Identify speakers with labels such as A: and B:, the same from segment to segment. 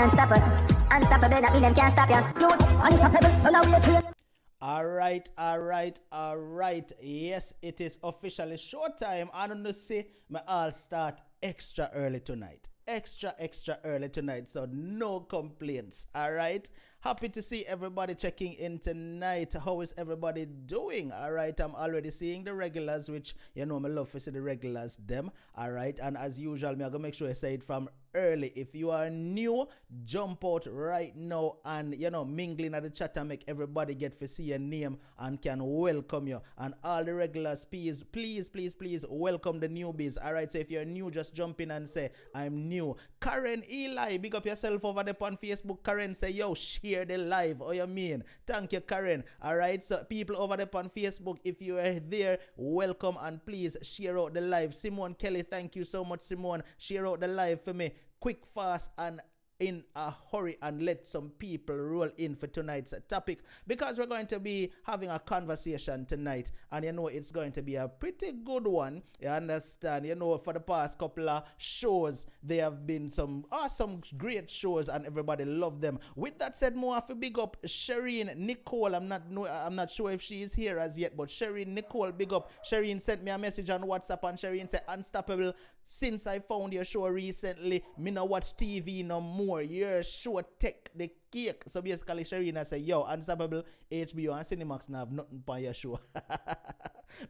A: unstoppable. Unstoppable, that mean them can't stop ya. You unstoppable, run away train.
B: All right, all right, all right. Yes, it is officially showtime. I don't know, say, me all start extra early tonight. Extra early tonight. So no complaints. All right. Happy to see everybody checking in tonight. How is everybody doing? All right. I'm already seeing the regulars, which, you know, I love to see the regulars, them. All right. And as usual, me, I'm going to make sure I say it from early. If you are new, jump out right now and, you know, mingling at the chat and make everybody get to see your name and can welcome you. And all the regulars, please welcome the newbies. All right. So if you're new, just jump in and say, I'm new. Karen Eli, big up yourself over there on Facebook. Karen say, yo, share the live. Oh, you mean? Thank you, Karen. All right. So people over there on Facebook, if you are there, welcome and please share out the live. Simone Kelly, thank you so much, Simone. Share out the live for me. Quick, fast, and in a hurry, and let some people roll in for tonight's topic, because we're going to be having a conversation tonight, and you know it's going to be a pretty good one. You understand? You know, for the past couple of shows, there have been some awesome, great shows, and everybody loved them. With that said, more have to big up Shireen Nicole. I'm not sure if she is here as yet, but Shireen Nicole, big up. Shireen sent me a message on WhatsApp, and Shireen said, "Unstoppable. Since I found your show recently, me no watch TV no more. Your show take the cake." So basically, Sharina say, yo, Unstoppable, HBO and Cinemax now have nothing for your show.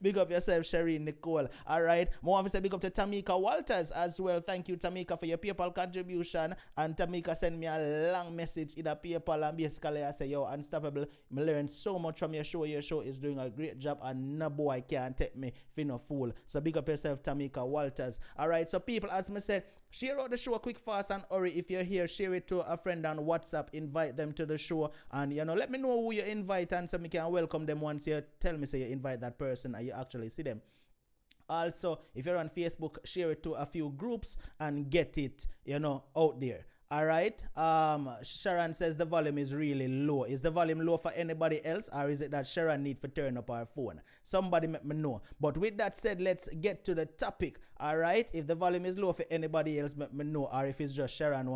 B: Big up yourself, Shereen Nicole. All right. More officer, big up to Tamika Walters as well. Thank you, Tamika, for your PayPal contribution. And Tamika sent me a long message in a PayPal, and basically I say, yo, Unstoppable, I learned so much from your show. Your show is doing a great job, and no boy can take me for no fool. So big up yourself, Tamika Walters. All right. So people, as I said, share out the show quick, fast, and hurry. If you're here, share it to a friend on WhatsApp. Invite them to the show, and you know, let me know who you invite, and so we can welcome them once you tell me, say you invite that person and you actually see them. Also, if you're on Facebook, share it to a few groups and get it, you know, out there. All right. Sharon says the volume is really low. Is the volume low for anybody else, or is it that Sharon need to turn up her phone? Somebody let me know. But with that said, let's get to the topic. All right. If the volume is low for anybody else, let me know. Or if it's just Sharon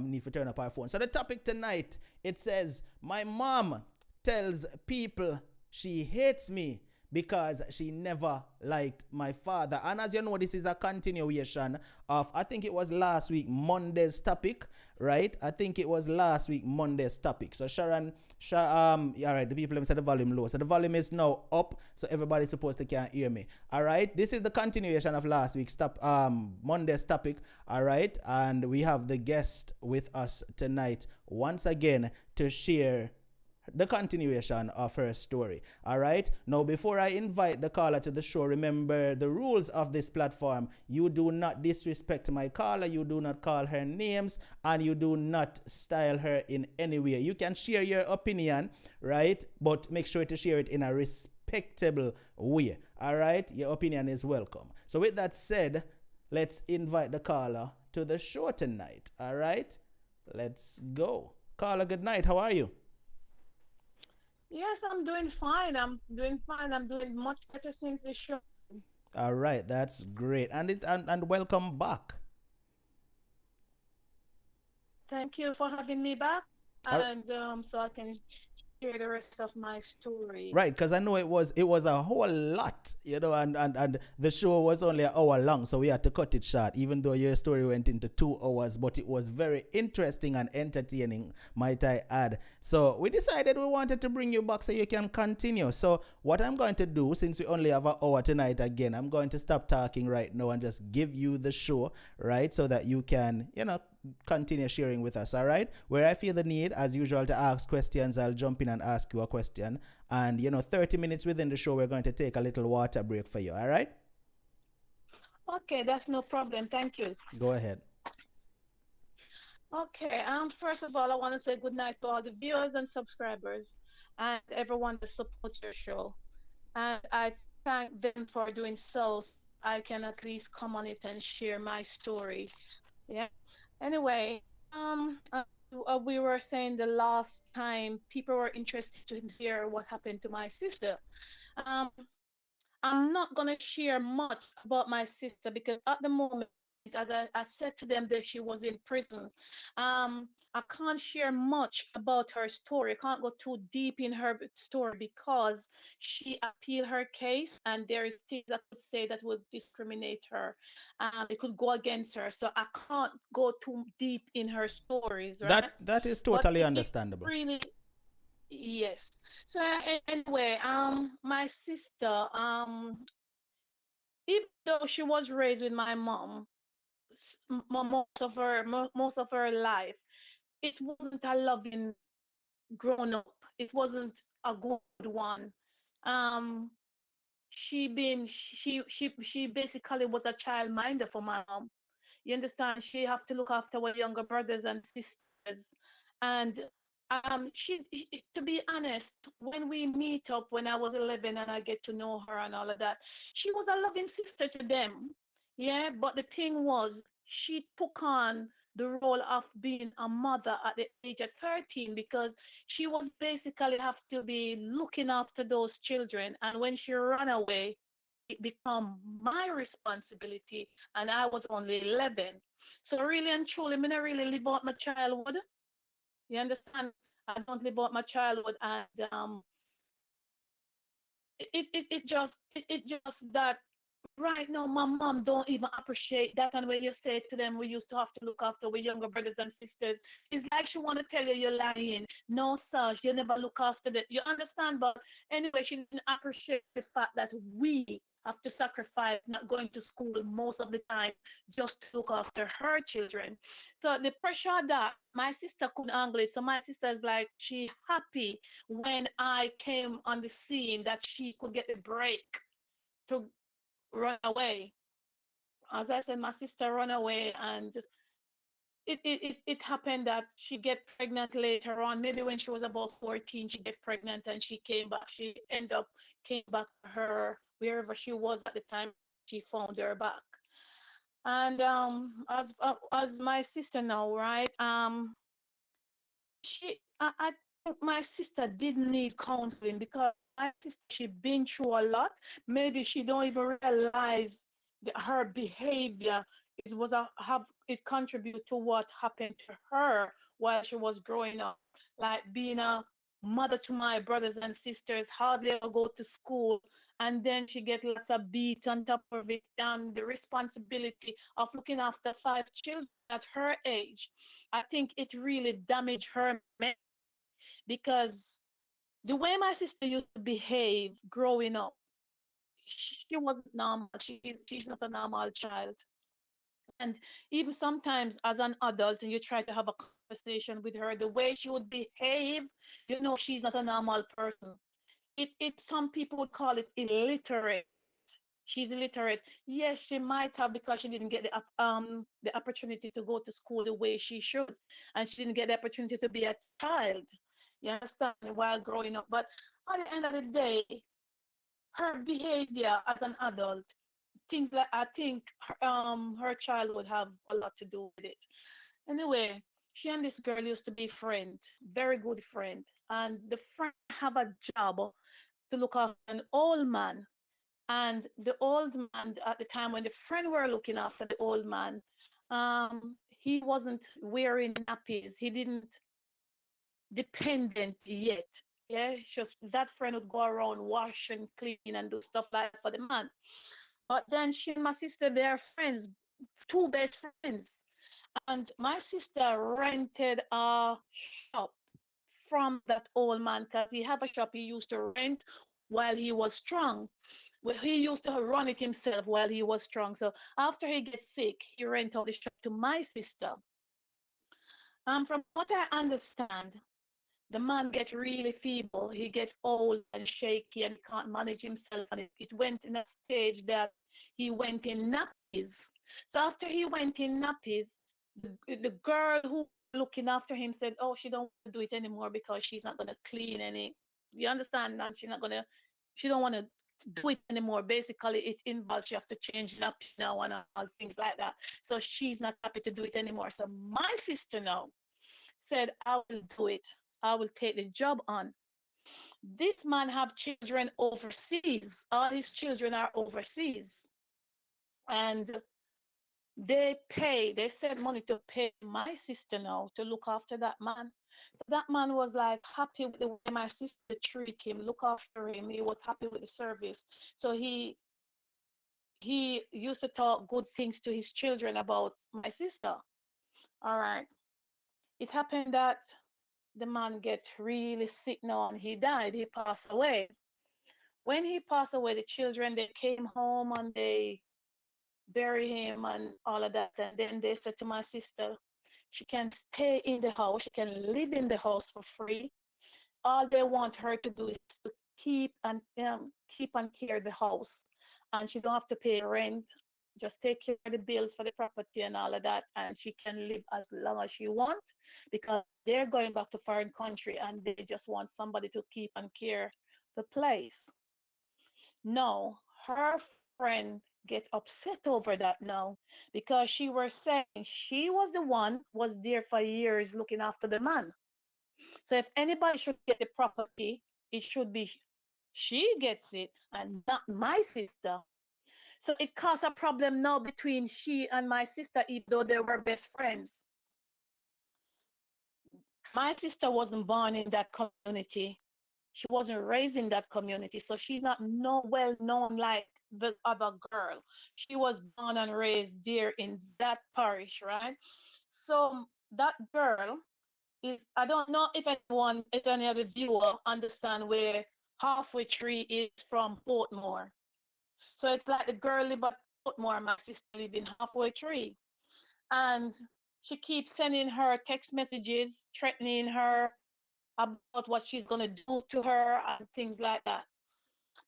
B: need to turn up her phone. So the topic tonight, it says, my mom tells people she hates me because she never liked my father. And as you know, this is a continuation of, I think it was last week Monday's topic, right? I think it was last week Monday's topic. So Sharon, all right, the people said the volume low. So the volume is now up, so everybody's supposed to can hear me. All right, this is the continuation of last week's Monday's topic. All right, and we have the guest with us tonight once again to share the continuation of her story. All right. Now, before I invite the caller to the show, remember the rules of this platform. You do not disrespect my caller. You do not call her names, and you do not style her in any way. You can share your opinion, right? But make sure to share it in a respectable way. All right. Your opinion is welcome. So with that said, let's invite the caller to the show tonight. All right. Let's go. Caller, good night. How are you?
C: Yes, I'm doing fine. I'm doing fine. I'm doing much better since the show.
B: All right, that's great. And welcome back.
C: Thank you for having me back. And so I can share the rest of my story.
B: Right, because I know it was a whole lot, you know, and the show was only an hour long, so we had to cut it short, even though your story went into 2 hours, but it was very interesting and entertaining, might I add. So we decided we wanted to bring you back so you can continue. So what I'm going to do, since we only have an hour tonight again, I'm going to stop talking right now and just give you the show, right, so that you can, you know, continue sharing with us. All right, where I feel the need as usual to ask questions, I'll jump in and ask you a question, and you know, 30 minutes within the show we're going to take a little water break for you. All right,
C: okay, that's no problem. Thank you.
B: Go ahead.
C: Okay, first of all, I want to say good night to all the viewers and subscribers and everyone that supports your show, and I thank them for doing so I can at least come on it and share my story. Yeah. Anyway, we were saying the last time people were interested to hear what happened to my sister. Um, I'm not gonna share much about my sister because at the moment As I said to them that she was in prison. I can't share much about her story. I can't go too deep in her story because she appealed her case, and there is things that could say that would discriminate her. It could go against her. So I can't go too deep in her stories, right?
B: That is
C: But
B: totally
C: it
B: understandable.
C: really, yes. So anyway, my sister, even though she was raised with my mom, most of her life, it wasn't a loving grown up. It wasn't a good one. Um, she basically was a child minder for my mom. You understand? She have to look after our younger brothers and sisters. And to be honest, when we meet up when I was 11 and I get to know her and all of that, she was a loving sister to them. Yeah, but the thing was, she took on the role of being a mother at the age of 13 because she was basically have to be looking after those children. And when she ran away, it become my responsibility, and I was only 11. So really and truly, me not really live out my childhood. You understand? I don't live out my childhood, and it just that right now my mom don't even appreciate that. And when you say to them, we used to have to look after we younger brothers and sisters, it's like she want to tell you you're lying. No, sir, you never look after them. You understand? But anyway, she didn't appreciate the fact that we have to sacrifice not going to school most of the time just to look after her children. So the pressure that my sister couldn't handle it. So my sister is like, she happy when I came on the scene that she could get a break to run away. As I said, my sister ran away, and it happened that she get pregnant later on. Maybe when she was about 14, she get pregnant and she came back. She end up came back to her wherever she was at the time. She found her back. And as my sister now, right? I think my sister didn't need counseling because my sister she been through a lot. Maybe she don't even realize that her behavior is was a have it contribute to what happened to her while she was growing up, like being a mother to my brothers and sisters, hardly ever go to school, and then she get lots of beats on top of it, and the responsibility of looking after five children at her age. I think it really damaged her because the way my sister used to behave growing up, she wasn't normal. She's not a normal child. And even sometimes as an adult and you try to have a conversation with her, the way she would behave, you know she's not a normal person. It some people would call it illiterate. She's illiterate. Yes, she might have because she didn't get the opportunity to go to school the way she should, and she didn't get the opportunity to be a child. You understand? While growing up, but at the end of the day, her behavior as an adult, things that I think her child would have a lot to do with it. Anyway, she and this girl used to be friends, very good friend, and the friend have a job to look after an old man. And the old man, at the time when the friend were looking after the old man, he wasn't wearing nappies. He didn't dependent yet. Yeah, just that friend would go around wash and clean and do stuff like that for the man. But then she and my sister, they're friends, two best friends. And my sister rented a shop from that old man because he have a shop he used to rent while he was strong. Well, he used to run it himself while he was strong. So after he gets sick, he rent out the shop to my sister. From what I understand, the man get really feeble. He get old and shaky and can't manage himself. And it went in a stage that he went in nappies. So after he went in nappies, the girl who looking after him said, "Oh, she don't want to do it anymore because she's not gonna clean any." You understand? And she's not gonna. She don't want to do it anymore. Basically, it involves she have to change nappy now and all things like that. So she's not happy to do it anymore. So my sister now said, "I will do it. I will take the job on." This man have children overseas. All his children are overseas. And They sent money to pay my sister now to look after that man. So that man was like happy with the way my sister treat him, look after him. He was happy with the service. So he used to talk good things to his children about my sister. All right. It happened that the man gets really sick now and he died. He passed away. When he passed away, the children they came home and they bury him and all of that. And then they said to my sister, she can stay in the house, she can live in the house for free. All they want her to do is to keep and care the house, and she don't have to pay rent. Just take care of the bills for the property and all of that, and she can live as long as she wants because they're going back to foreign country and they just want somebody to keep and care the place. No, her friend gets upset over that now because she was saying she was the one was there for years looking after the man. So if anybody should get the property, it should be she gets it and not my sister. So it caused a problem now between she and my sister, even though they were best friends. My sister wasn't born in that community. She wasn't raised in that community, so she's not no well known like the other girl. She was born and raised there in that parish, right? So that girl is I don't know if any other viewer understand where halfway tree is from Portmore. So it's like the girl live at Portmore, my sister live in halfway tree. And she keeps sending her text messages, threatening her about what she's gonna do to her and things like that.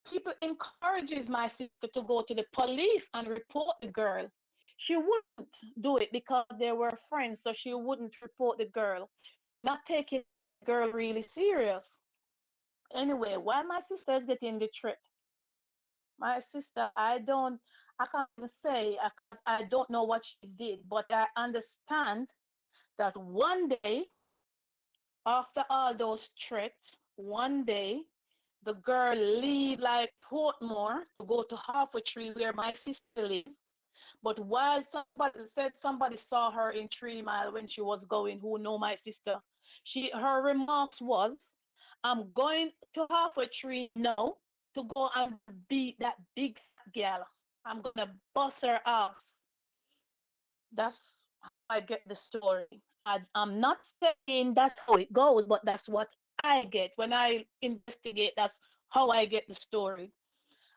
C: People encourages my sister to go to the police and report the girl. She wouldn't do it because they were friends, so she wouldn't report the girl, not taking the girl really serious. Anyway, why my sister is getting the threat? My sister, I can't even say I don't know what she did, but I understand that one day, after all those threats, one day the girl leave like Portmore to go to Halfway Tree where my sister lives. But while somebody saw her in 3 Mile when she was going, who know my sister, her remarks was, I'm going to Halfway Tree now to go and beat that big fat girl. I'm gonna bust her ass. That's how I get the story. I'm not saying that's how it goes, but that's what I get when I investigate. That's how I get the story.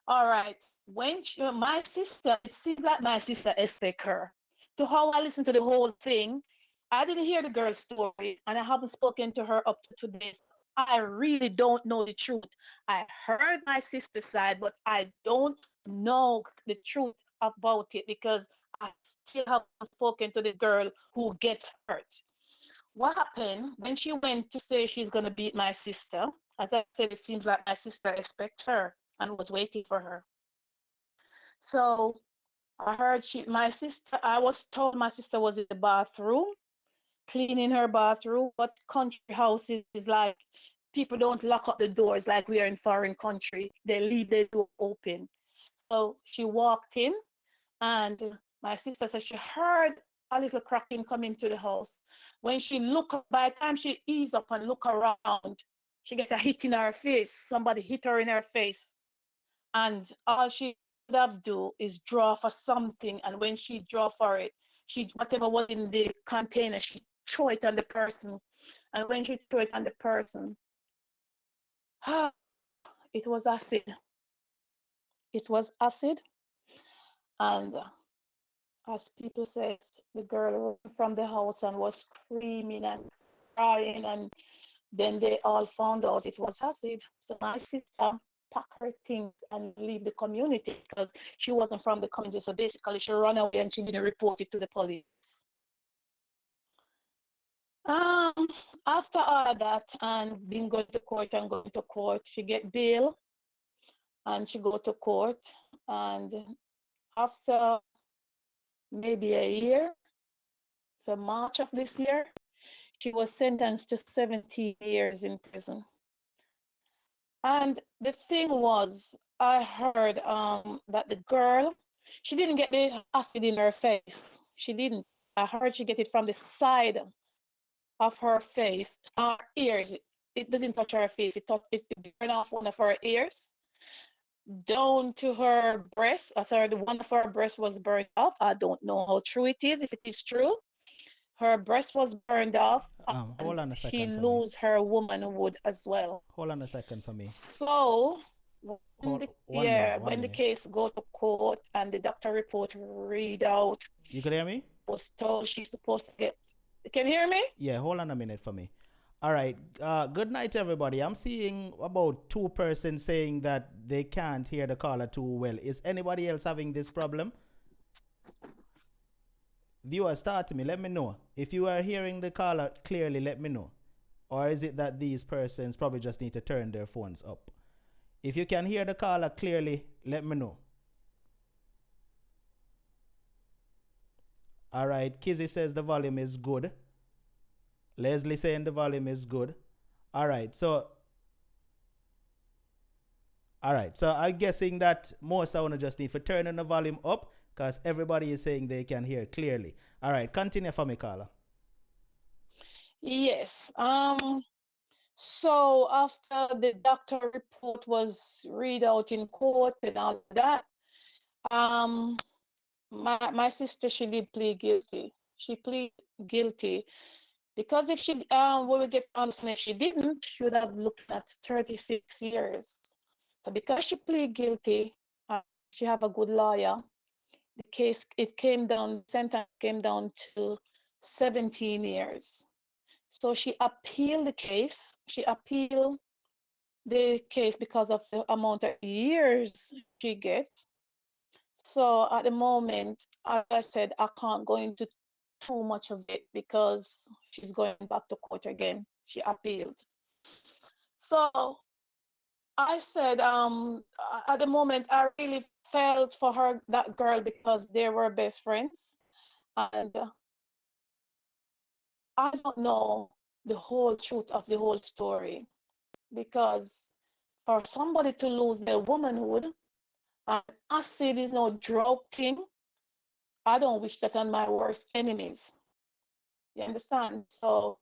C: All right. My sister, it seems like my sister expect her. To how I listened to the whole thing, I didn't hear the girl's story, and I haven't spoken to her up to today. So I really don't know the truth. I heard my sister's side, but I don't know the truth about it because I still haven't spoken to the girl who gets hurt. What happened when she went to say she's gonna beat my sister? As I said, it seems like my sister expect her and was waiting for her. So I heard I was told my sister was in the bathroom, cleaning her bathroom. But country houses is like people don't lock up the doors like we are in foreign country. They leave the door open. So she walked in and my sister said she heard a little cracking coming to the house. When she looked up, by the time she eased up and looked around, she get a hit in her face. Somebody hit her in her face. And all she could have do is draw for something, and when she draw for it, she whatever was in the container, she throw it on the person, and when she threw it on the person, it was acid. It was acid, and as people said, the girl ran from the house and was screaming and crying, and then they all found out it was acid. So my sister packed her things and leave the community because she wasn't from the community. So basically, she ran away and she didn't report it to the police. Um, After all of that and been going to court and going to court, she get bail and she go to court. And after maybe a year, so March of this year, she was sentenced to 17 years in prison. And the thing was, I heard that the girl, she didn't get the acid in her face. She didn't. I heard she get it from the side of her face, her ears. It didn't touch her face. It burned off one of her ears down to her breast. Sorry, the one of her breast was burned off. I don't know how true it is. If it is true, her breast was burned off,
B: Hold
C: and
B: on a
C: she
B: second for me.
C: lose her womanhood as well.
B: Hold on a second for me.
C: So
B: Hold 1 minute.
C: when
B: One
C: the
B: minute.
C: case go to court and the doctor report read out,
B: You could hear me?
C: was told she's supposed to get. Can you hear me?
B: Yeah, hold on a minute for me. All right. Good night, everybody. I'm seeing about 2 persons saying that they can't hear the caller too well. Is anybody else having this problem? Viewers, start to me. Let me know. If you are hearing the caller clearly, let me know. Or is it that these persons probably just need to turn their phones up? If you can hear the caller clearly, let me know. All right. Kizzy says the volume is good. Leslie saying the volume is good. All right. So I'm guessing that most of you just need to turn the volume up because everybody is saying they can hear clearly. All right. Continue for me, caller.
C: Yes. So after the doctor report was read out in court and all that, my sister, she did plead guilty. She plead guilty because if she we would get honest, if she didn't, she would have looked at 36 years. So because she plead guilty, she have a good lawyer. The case sentence came down to 17 years. So she appealed the case. She appealed the case because of the amount of years she gets. So at the moment, as I said, I can't go into too much of it because she's going back to court again. She appealed. So I said, at the moment, I really felt for her, that girl, because they were best friends. And I don't know the whole truth of the whole story because for somebody to lose their womanhood, and acid is no drug thing, I don't wish that on my worst enemies. You understand? So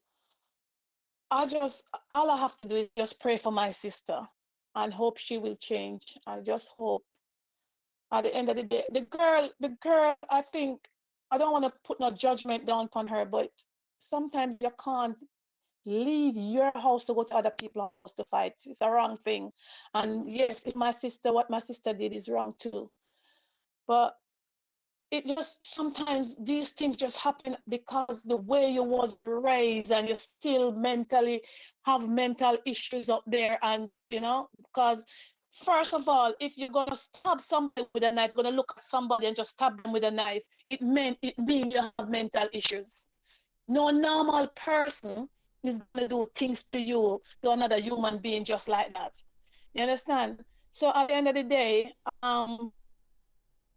C: all I have to do is just pray for my sister and hope she will change. I just hope at the end of the day, the girl, I think, I don't want to put no judgment down on her, but sometimes you can't leave your house to go to other people's house to fight. It's a wrong thing. And yes, if what my sister did is wrong too. But it just sometimes these things just happen because the way you was raised and you still mentally have mental issues up there, and because first of all, if you're gonna stab somebody with a knife, gonna look at somebody and just stab them with a knife, it means you have mental issues. No normal person is gonna do things to you, to another human being, just like that. You understand? So at the end of the day, I'm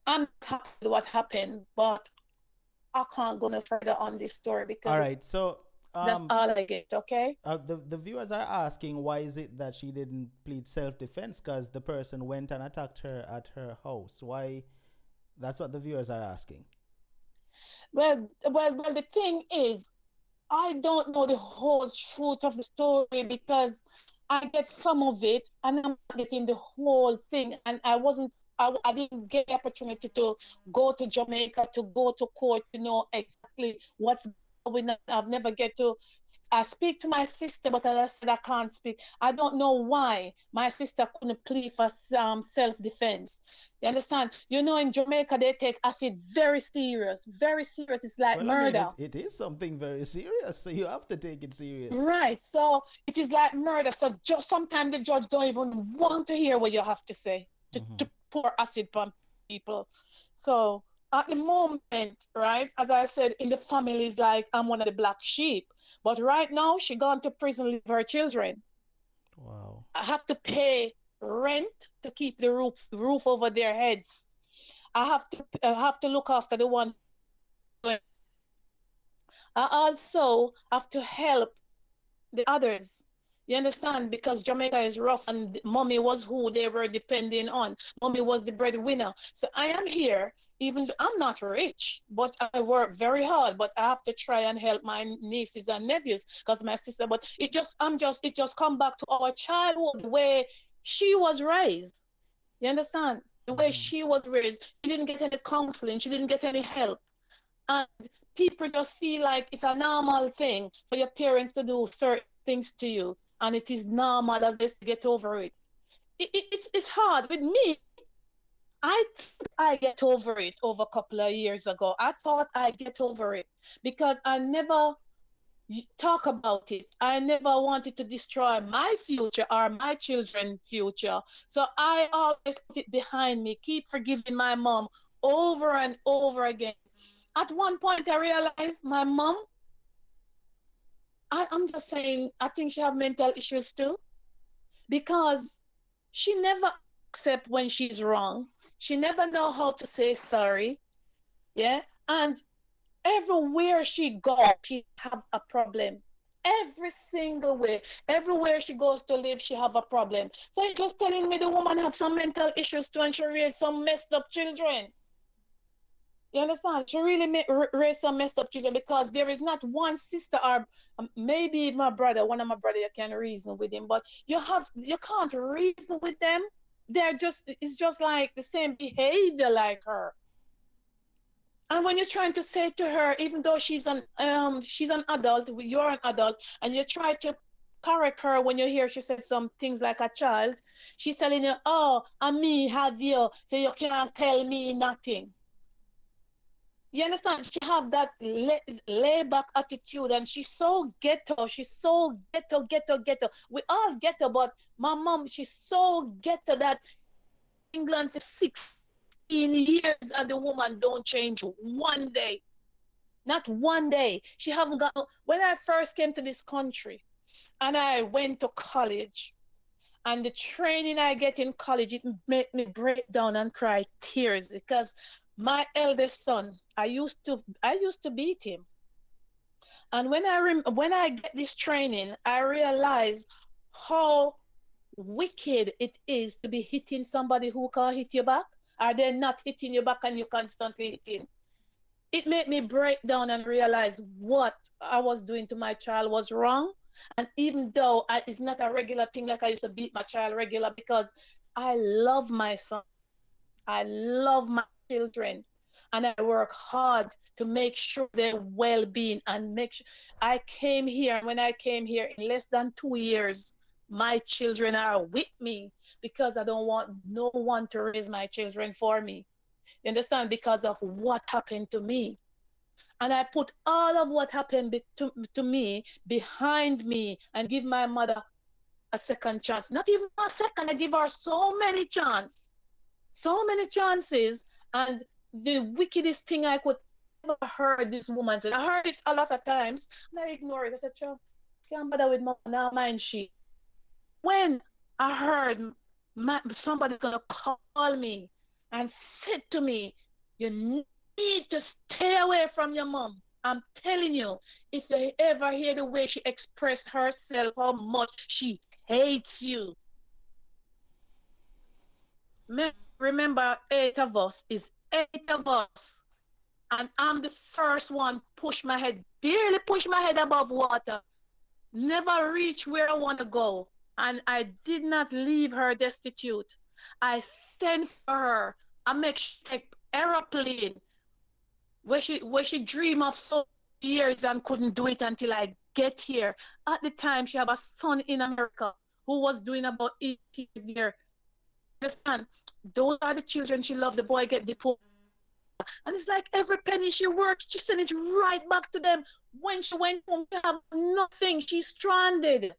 C: not happy with what happened, but I can't go no further on this story
B: All
C: because
B: right. So
C: that's all I get, okay?
B: the viewers are asking why is it that she didn't plead self-defense because the person went and attacked her at her house. Why? That's what the viewers are asking.
C: Well, the thing is, I don't know the whole truth of the story because I get some of it and I'm not getting the whole thing. And I didn't get the opportunity to go to Jamaica, to go to court, to know exactly what's going on. I've never get to I speak to my sister, but as I said, I can't speak. I don't know why my sister couldn't plead for self-defense. You understand? In Jamaica, they take acid very serious, very serious. It's like
B: Well, I mean,
C: murder.
B: it is something very serious, so you have to take it serious.
C: Right. So it is like murder. So just sometimes the judge don't even want to hear what you have to say to pour acid on people. So at the moment, right, as I said, in the family is like I'm one of the black sheep. But right now she gone to prison with her children.
B: Wow.
C: I have to pay rent to keep the roof over their heads. I have to look after the one. I also have to help the others. You understand? Because Jamaica is rough and mommy was who they were depending on. Mommy was the breadwinner. So I am here, even though I'm not rich, but I work very hard. But I have to try and help my nieces and nephews because my sister, but it just come back to our childhood, the way she was raised. You understand? The way
B: Mm-hmm.
C: she was raised. She didn't get any counseling, she didn't get any help. And people just feel like it's a normal thing for your parents to do certain things to you, and it is normal as they get over it. It's hard with me. I think I get over it over a couple of years ago. I thought I get over it because I never talk about it. I never wanted to destroy my future or my children's future. So I always put it behind me, keep forgiving my mom over and over again. At one point, I realized my mom, I'm just saying, I think she have mental issues too because she never accept when she's wrong. She never know how to say sorry. Yeah. And everywhere she goes, she have a problem. Every single way, everywhere she goes to live, she have a problem. So it's just telling me the woman have some mental issues too, and she raised some messed up children. You understand? She really raised some messed up children because there is not one sister or maybe my brother, one of my brother, you can reason with him, but you can't reason with them. They're just it's just like the same behavior like her. And when you're trying to say to her, even though she's an adult, you're an adult, and you try to correct her when you hear she said some things like a child, she's telling you, "Oh, and me have you, so you can't tell me nothing." You understand? She have that lay back attitude, and she's so ghetto. She's so ghetto, ghetto, ghetto. We all ghetto, but my mom, she's so ghetto that England for 16 years, and the woman don't change one day. Not one day. She haven't got. When I first came to this country, and I went to college, and the training I get in college, it made me break down and cry tears because my eldest son, I used to beat him. And when I get this training, I realize how wicked it is to be hitting somebody who can't hit you back. Are they not hitting you back and you constantly hitting? It made me break down and realize what I was doing to my child was wrong. And even though it's not a regular thing like I used to beat my child regular because I love my son, I love my children, and I work hard to make sure their well-being and make sure I came here. And when I came here in less than 2 years, my children are with me because I don't want no one to raise my children for me. You understand? Because of what happened to me. And I put all of what happened to me behind me and give my mother a second chance. Not even a second, I give her so many chances. So many chances. And the wickedest thing I could ever heard this woman say, I heard it a lot of times, and I ignore it. I said, "Sure, can't bother with mama, now mind she." When I heard somebody's gonna call me and said to me, "You need to stay away from your mom." I'm telling you, if you ever hear the way she expressed herself, how much she hates you. Remember, 8 of us is 8 of us. And I'm the first one push my head, barely push my head above water, never reach where I want to go. And I did not leave her destitute. I sent for her. I make she take aeroplane where she dream of so years and couldn't do it until I get here. At the time, she have a son in America who was doing about 8 years there. Understand? Those are the children she loved. The boy get deported. And it's like every penny she worked, she sent it right back to them. When she went home, she have nothing. She's stranded.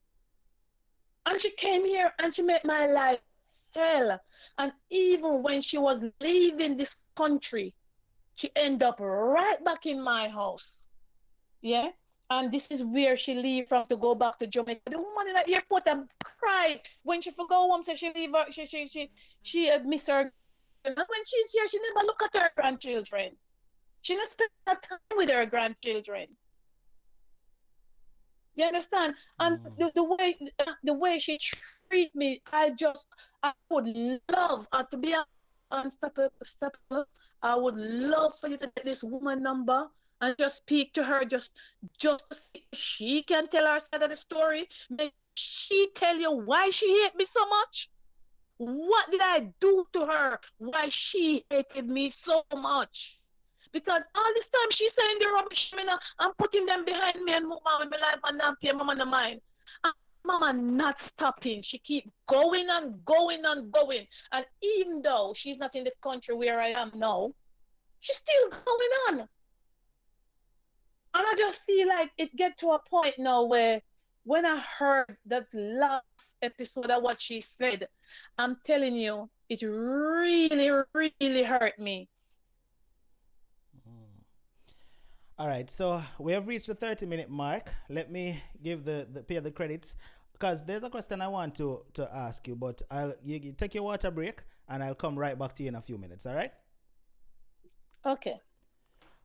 C: And she came here and she made my life hell. And even when she was leaving this country, she ended up right back in my house. Yeah. And this is where she leave from to go back to Jamaica. The woman in the airport cried when she forgot home. So she leave her. She miss her. And when she's here, she never look at her grandchildren. She not spend that time with her grandchildren. You understand? And the way she treat me, I would love to be unstoppable. I would love for you to get this woman number and just speak to her, just to see if she can tell her side of the story. May she tell you why she hate me so much? What did I do to her? Why she hated me so much? Because all this time she's saying the rubbish, you know, I'm putting them behind me and move on with my life and not pay mama no mind. And mama not stopping. She keep going and going and going. And even though she's not in the country where I am now, she's still going on. And I just feel like it get to a point now where when I heard that last episode of what she said, I'm telling you, it really, really hurt me.
B: All right, so we have reached the 30-minute mark. Let me give the pay the credits because there's a question I want to ask you, but you take your water break and I'll come right back to you in a few minutes. All right?
C: Okay.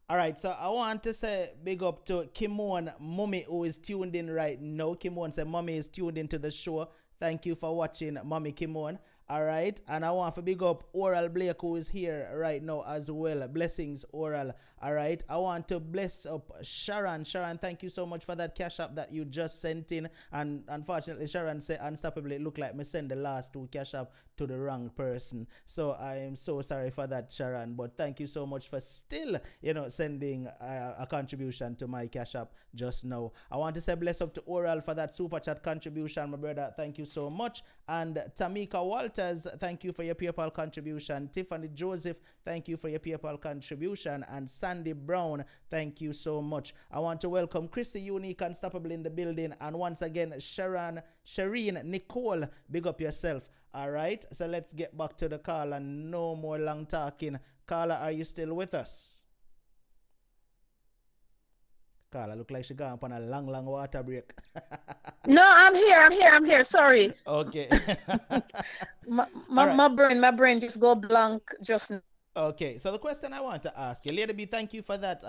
B: All right, so I want to say big up to Kimon Mummy who is tuned in right now. Kimon said Mommy is tuned into the show. Thank you for watching, Mommy Kimon. All right, and I want to big up Oral Blake who is here right now as well. Blessings, Oral. All right, I want to bless up Sharon. Sharon, thank you so much for that cash app that you just sent in. And unfortunately, Sharon said unstoppably it looked like me send the last two cash app to the wrong person. So I am so sorry for that, Sharon. But thank you so much for still, sending a contribution to my cash app just now. I want to say bless up to Oral for that super chat contribution, my brother. Thank you so much. And Tamika Walters, thank you for your PayPal contribution. Tiffany Joseph, thank you for your PayPal contribution. And Sandy Brown, thank you so much. I want to welcome Chrissy Unique Unstoppable in the building. And once again, Shireen Nicole, big up yourself. All right, so let's get back to the call and no more long talking. Carla, are you still with us? Carla, look like she gone up on a long water break.
C: No, I'm here. Sorry.
B: Okay.
C: My brain just go blank just now.
B: Okay, so the question I want to ask you, Lady B, thank you for that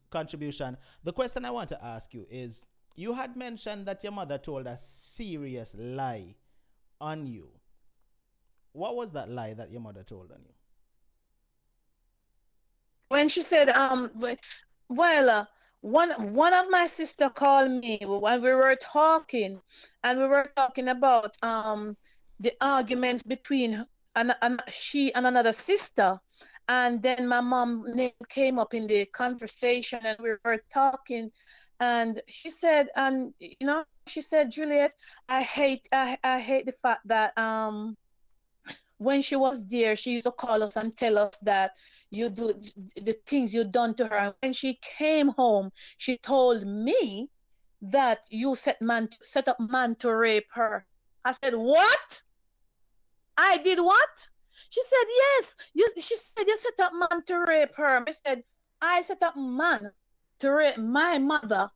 B: contribution. The question I want to ask you is, you had mentioned that your mother told a serious lie on you. What was that lie that your mother told on you?
C: When she said, one of my sister called me when we were talking, and we were talking about the arguments between she and another sister, and then my mom name came up in the conversation, and we were talking, and she said, she said, Juliet, I hate the fact that when she was there, she used to call us and tell us that you do the things you done to her. And when she came home, she told me that you set up man to rape her. I said, what? I did what? She said, yes. She said you set up man to rape her. I said, I set up man to rape my mother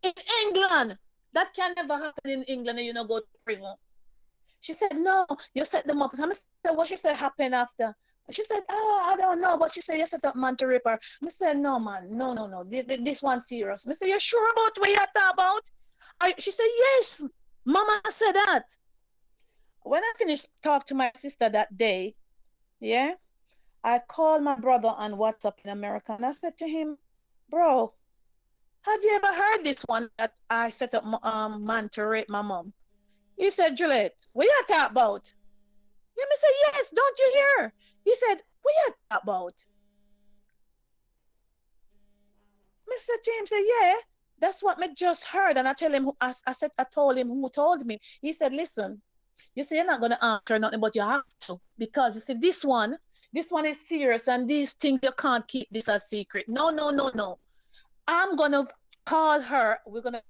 C: in England. That can never happen in England and you don't go to prison. She said, no, you set them up. I said, what she said happened after? She said, oh, I don't know. But she said, you set up man to rape her. I said, no, man, no. This one's serious. I said, you sure about what you're talking about? She said, yes, Mama said that. When I finished talking to my sister that day, yeah, I called my brother on WhatsApp in America and I said to him, bro, have you ever heard this one that I set up man to rape my mom? He said, Juliet, what you talking about? Yeah, me say, yes, don't you hear? He said, what you talking about? Mr. James said, yeah, that's what me just heard. And I tell him, I told him who told me. He said, listen, you say you're not going to answer nothing, but you have to. Because you see, this one is serious and these things, you can't keep this a secret. No. I'm going to call her. We're going to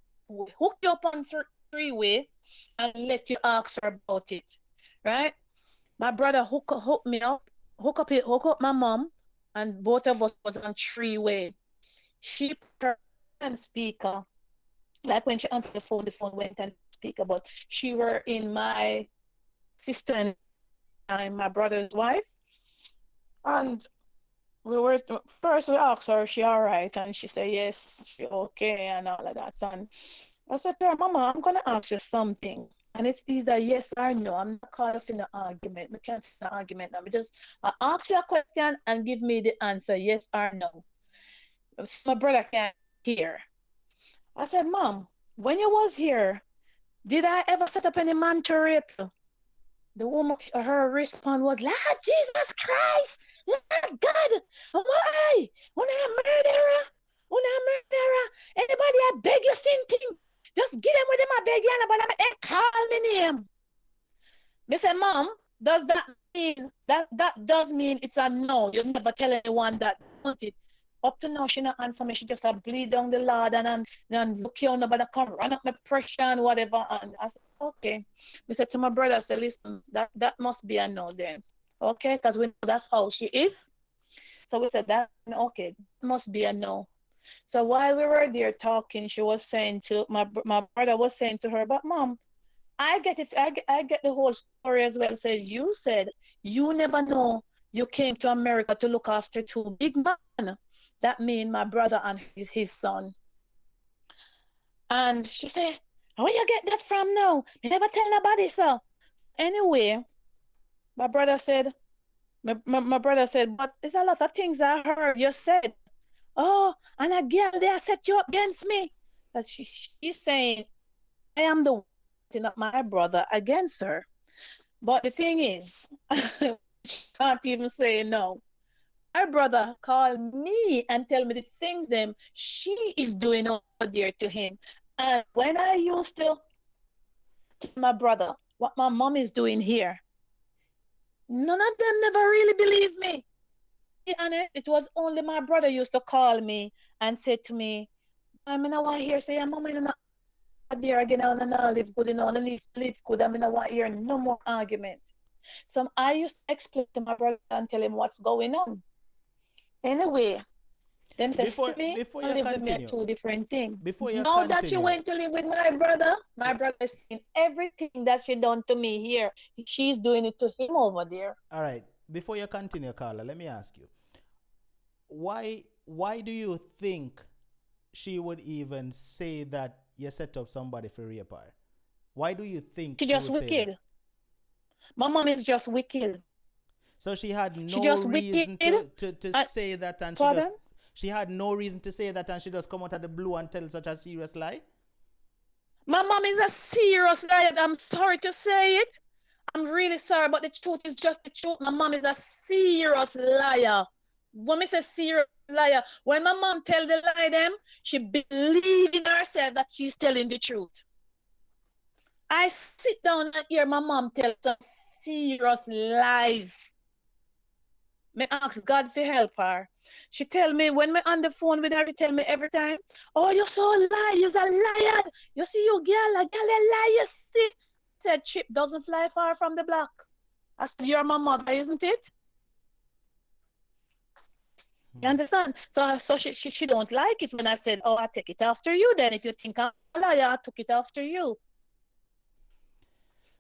C: hook you up on three-way and let you ask her about it, right? My brother hook me up, hook up my mom, and both of us was on three-way. She put her on speaker, like when she answered the phone went on speaker, but she were in my sister and my brother's wife, and we asked her, is she all right? And she said, yes, she okay, and all of that. And I said to her, Mama, I'm gonna ask you something. And it's either yes or no. I'm not caught up in the argument. We can't see the argument now. I ask you a question and give me the answer, yes or no. So my brother can't hear. I said, Mom, when you was here, did I ever set up any man to rape you? The woman, her response was, Lord Jesus Christ, Lord God, why? When I'm a murderer, when I'm a murderer, anybody I beg you something, just get them with them, I beg you, but I'm call me name. Me say, Mom, does that mean that does mean it's a no? You never tell anyone that want it. Up to now, she not answer me. She just a bleed down the Lord and look you nobody come run up my pressure and whatever. And I said, okay. We said to my brother, I said, listen, that must be a no then. Okay, because we know that's how she is. So we said that okay, must be a no. So while we were there talking, she was saying to my brother was saying to her, but Mom, I get it. I get the whole story as well. So you said you never know you came to America to look after two big men. That mean my brother and his son. And she said, where you get that from now? You never tell nobody, so. Anyway, my brother said, my brother said, but there's a lot of things I heard you said. Oh, and a girl there set you up against me. But she's saying, I am the one setting up my brother against her. But the thing is, she can't even say no. Her brother called me and tell me the things them she is doing over there to him. And when I used to tell my brother what my mom is doing here, none of them never really believed me. Be honest, it was only my brother used to call me and say to me, I mean, I want to hear say, your mom is not there again, I don't live good, I live good, I mean, I want to hear no more argument. So I used to explain to my brother and tell him what's going on. Anyway, them say
B: Before
C: see me
B: before
C: and
B: you
C: live with me are
B: continue,
C: two different things.
B: before you
C: Now that she
B: continue,
C: went to live with my brother is seeing everything that she done to me here. She's doing it to him over there.
B: all right. Before you continue, Carla, let me ask you, why do you think she would even say that you set up somebody for rape her? Why do you think
C: She
B: she
C: just
B: would say that?
C: wicked. My mom is just wicked.
B: So she had
C: She
B: no
C: just wicked.
B: reason to
C: Uh,
B: say that, and
C: Pardon?
B: she had no reason to say that, and she just come out of the blue and tell such a serious lie.
C: My mom is a serious liar. I'm sorry to say it. I'm really sorry, but the truth is just the truth. My mom is a serious liar. When me say serious liar, when my mom tell the lie them, she believe in herself that she's telling the truth. I sit down and hear my mom tell some serious lies. Me ask God to help her. She tell me when me on the phone with her, she tell me every time, oh, you're so lie, you're a liar. You see you girl, a girl a lie, you see. Said chip doesn't fly far from the block. I said, you're my mother, isn't it? You
B: Hmm.
C: understand? So she don't like it when I said, oh, I take it after you then. If you think I'm a liar, I took it after you.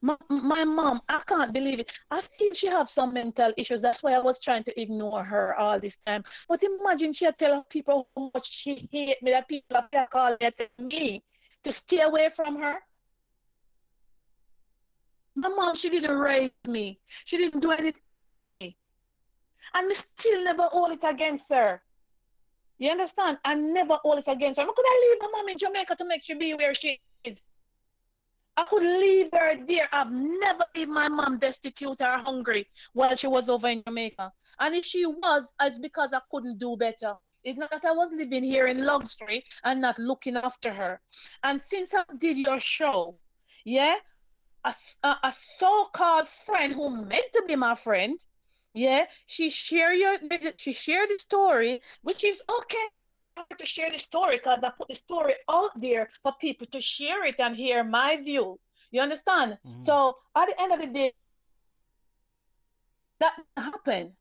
C: My mom, I can't believe it. I feel she have some mental issues. That's why I was trying to ignore her all this time. But imagine she tell people how much she hate me, that people are calling me to stay away from her. My mom, she didn't raise me. She didn't do anything. And me still never hold it against her. You understand? I never hold it against her. I could I leave my mom in Jamaica to make she be where she is. I could leave her there. I've never leave my mom destitute or hungry while she was over in Jamaica. And if she was, it's because I couldn't do better. It's not that I was living here in luxury and not looking after her. And since I did your show, yeah, a so-called friend who meant to be my friend, yeah, she shared the story, which is okay to share the story because I put the story out there for people to share it and hear my view. You understand?
B: Hmm.
C: So at the end of the day, that happened.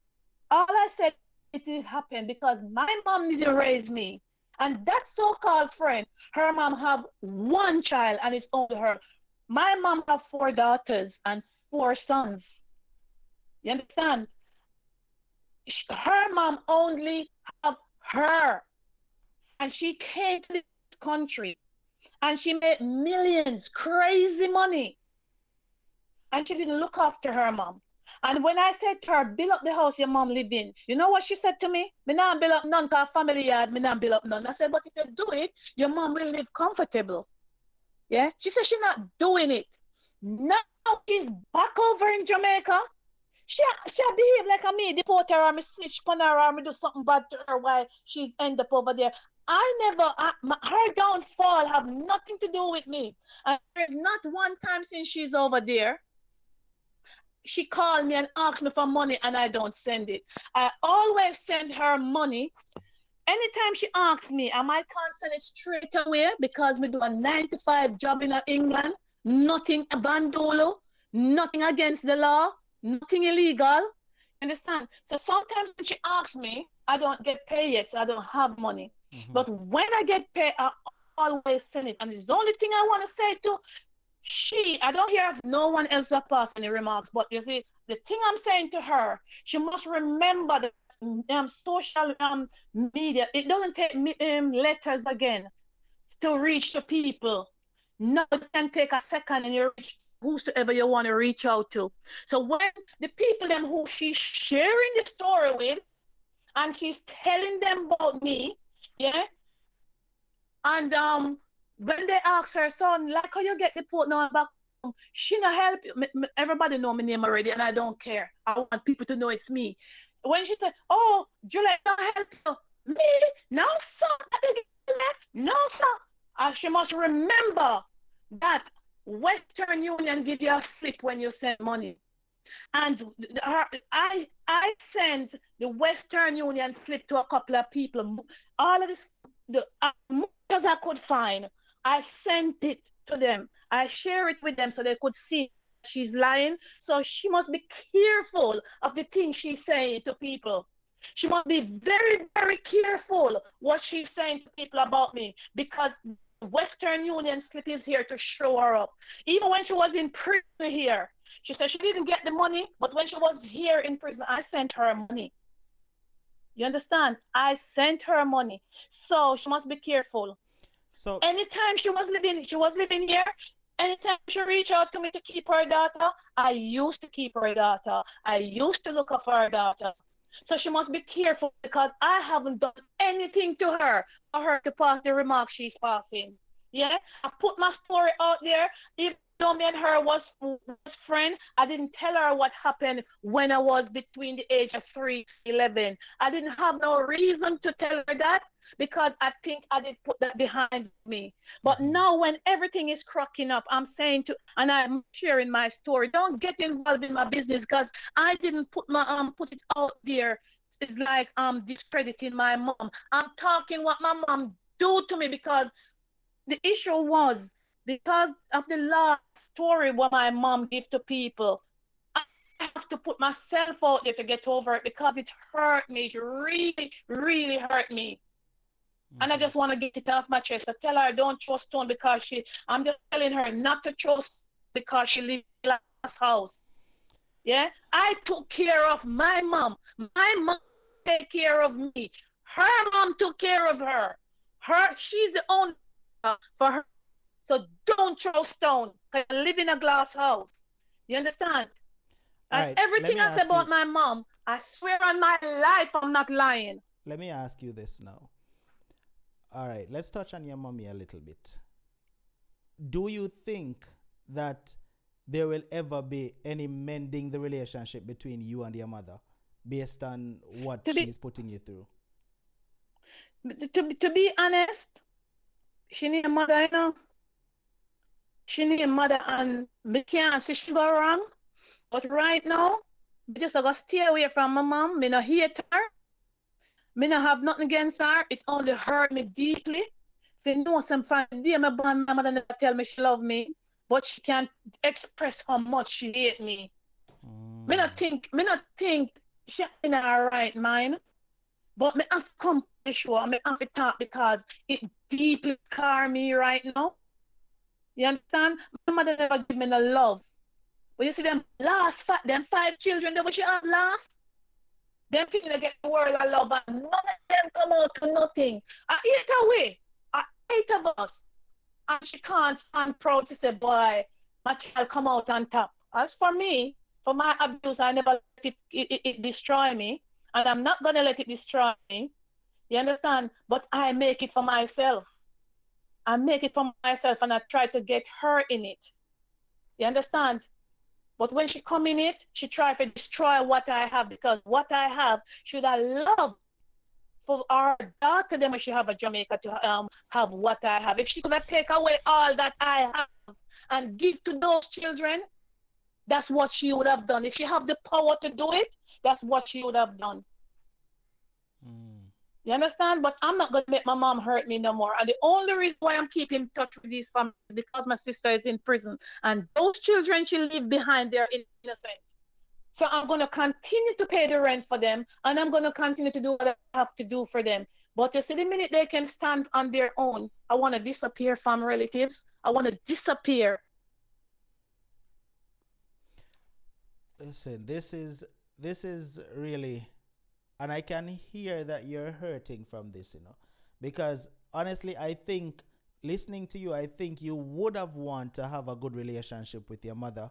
C: All I said it did happen because my mom didn't raise me. And that so-called friend, her mom have one child and it's only her. My mom have four daughters and four sons. You understand? Her mom only have her. And she came to this country And she made millions, crazy money. And she didn't look after her mom. And when I said to her, build up the house your mom live in, you know what she said to me? Me not build up none, cause family yard, me not build up none. I said, but if you do it, your mom will live comfortable. Yeah? She said she's not doing it. Now she's back over in Jamaica. She behave like a me, deport her or me snitch on her or me do something bad to her while she's end up over there. Her downfall have nothing to do with me. And there's not one time since she's over there she called me and asked me for money and I don't send it. I always send her money. Anytime she asks me, I might can't send it straight away because we do a 9 to 5 job in England. Nothing bandolo, nothing against the law, nothing illegal. Understand? So sometimes when she asks me, I don't get paid yet, so I don't have money. But when I get paid, I always send it. And it's the only thing I want to say to I don't hear if no one else will pass any remarks, but you see, the thing I'm saying to her, she must remember that social media, it doesn't take letters again to reach the people. No, it can take a second and you reach whosoever you want to reach out to. So when the people them who she's sharing the story with, and she's telling them about me, yeah, and when they ask her son, like how you get the port now back home, she not help you. Everybody know my name already, and I don't care. I want people to know it's me. When she said, "Oh, Julie, not help you," me, no sir, no sir. She must remember that Western Union give you a slip when you send money, and I sent the Western Union slip to a couple of people. All of this, as much as I could find. I sent it to them. I share it with them so they could see she's lying. So she must be careful of the things she's saying to people. She must be very, very careful what she's saying to people about me because Western Union slip is here to show her up. Even when she was in prison here, she said she didn't get the money, but when she was here in prison, I sent her money. You understand? I sent her money. So she must be careful. So anytime she was living here, anytime she reached out to me to keep her data, I used to keep her data. I used to look after her data. So she must be careful because I haven't done anything to her for her to pass the remarks she's passing. Yeah, I put my story out there. Even though me and her was friends, I didn't tell her what happened when I was between the age of 3 and 11. I didn't have no reason to tell her that because I think I did put that behind me. But now when everything is cracking up, I'm saying and I'm sharing my story, don't get involved in my business because I didn't put it out there. It's like discrediting my mom. I'm talking what my mom do to me because the issue was because of the last story what my mom gave to people. I have to put myself out there to get over it because it hurt me. It really, really hurt me. And I just want to get it off my chest. I tell her don't throw stone because I'm just telling her not to throw stone because she lives in a glass house. Yeah? I took care of my mom. My mom take care of me. Her mom took care of her. She's the only for her. So don't throw stone. I live in a glass house. You understand? And right, everything I say about my mom, I swear on my life I'm not lying.
B: Let me ask you this now. All right, let's touch on your mommy a little bit. Do you think that there will ever be any mending the relationship between you and your mother based on what she's putting you through?
C: To be honest, she need a mother, you know. She need a mother and me can't say she go wrong. But right now, I just gotta stay away from my mom. Me no hate her. Me no have nothing against her. It only hurt me deeply. If you know some from the day my mother never tell me she love me, but she can't express how much she hate me. Me not think she in her right mind. But me have to come to the show. Me have to talk because it deeply scar me right now. You understand? My mother never give me no love. But you see them 5 children that she have last, them people that get the world of love and none of them come out to nothing. I 8 away. 8 of us. and she can't stand proud to say, boy, my child come out on top. As for me, for my abuse, I never let it destroy me, and I'm not gonna let it destroy me. You understand? But I make it for myself. I make it for myself, and I try to get her in it. You understand? But when she come in it, she try to destroy what I have, because what I have should I love for our daughter them when she have a Jamaica to have what I have. If she could have take away all that I have and give to those children, that's what she would have done. If she have the power to do it, that's what she would have done.
B: Mm.
C: You understand? But I'm not going to make my mom hurt me no more. And the only reason why I'm keeping in touch with these families is because my sister is in prison. And those children she leave behind, they're innocent. So I'm going to continue to pay the rent for them. And I'm going to continue to do what I have to do for them. But you see, the minute they can stand on their own, I want to disappear from relatives. I want to disappear.
B: Listen, this is really, and I can hear that you're hurting from this, because honestly, I think listening to you, I think you would have want to have a good relationship with your mother.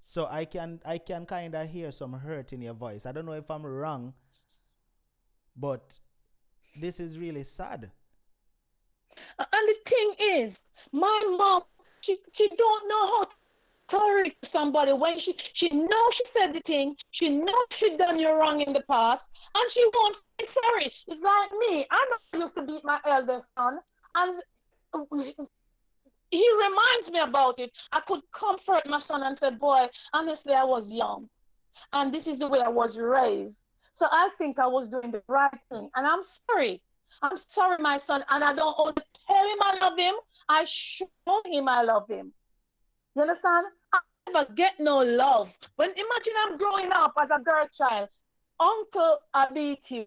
B: So I can kind of hear some hurt in your voice. I don't know if I'm wrong, but this is really sad.
C: And the thing is, my mom, she don't know how to tolerate somebody when she knows she said the thing, she knows she done you wrong in the past, and she won't say sorry. It's like me. I know I used to beat my eldest son, and he reminds me about it. I could comfort my son and say, boy, honestly, I was young, and this is the way I was raised. So I think I was doing the right thing, and I'm sorry. I'm sorry, my son, and I don't only tell him I love him, I show him I love him. You understand? I never get no love. When imagine I'm growing up as a girl child, uncle I beat you.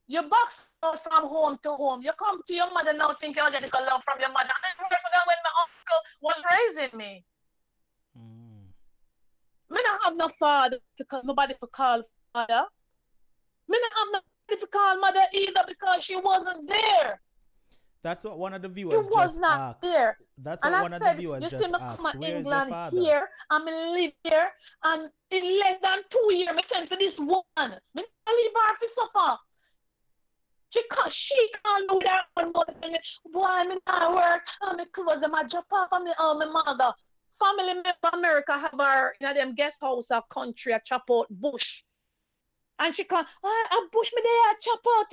C: You box out from home to home. You come to your mother now think you're getting love from your mother. And then when my uncle was raising me.
B: Mm.
C: Me not have no father because nobody to call father. Me not have nobody to call mother either because she wasn't there.
B: That's what one of the
C: She
B: viewers
C: was
B: just
C: not
B: asked.
C: there.
B: That's
C: And
B: what
C: I
B: one of the
C: said,
B: viewers
C: you see
B: just
C: me come
B: asked.
C: to
B: Where is your
C: England
B: father?
C: here, and me live here, and in less than 2 years, me send for this woman. Me not leave her to suffer. She can't do that one more than me. Boy, me not work, and me clothes them a drop off of me, my mother. Family member America have her in a them guest house a country a chop out bush. And she can't, a bush me there a chop out.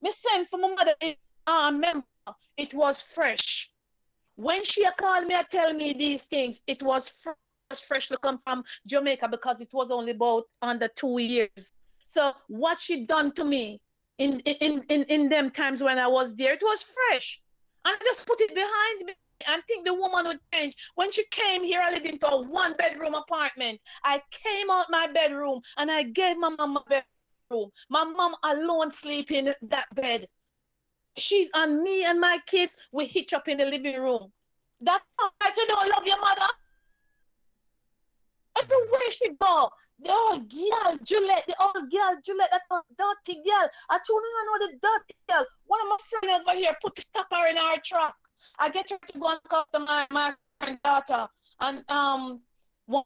C: Me send for my mother, remember, it was fresh. When she called me and tell me these things, it was freshly come from Jamaica because it was only about under 2 years. So what she done to me in them times when I was there, it was fresh. And I just put it behind me and think the woman would change. When she came here, I lived into a one-bedroom apartment. I came out my bedroom and I gave my mom a bedroom. My mom alone sleep in that bed. She's on me and my kids. We hitch up in the living room. That's how you don't love your mother. Everywhere she go, the old girl Juliet, that's a dirty girl. I told her I know the dirty girl. One of my friends over here put the stopper in our truck. I get her to go and talk to my friend daughter. And one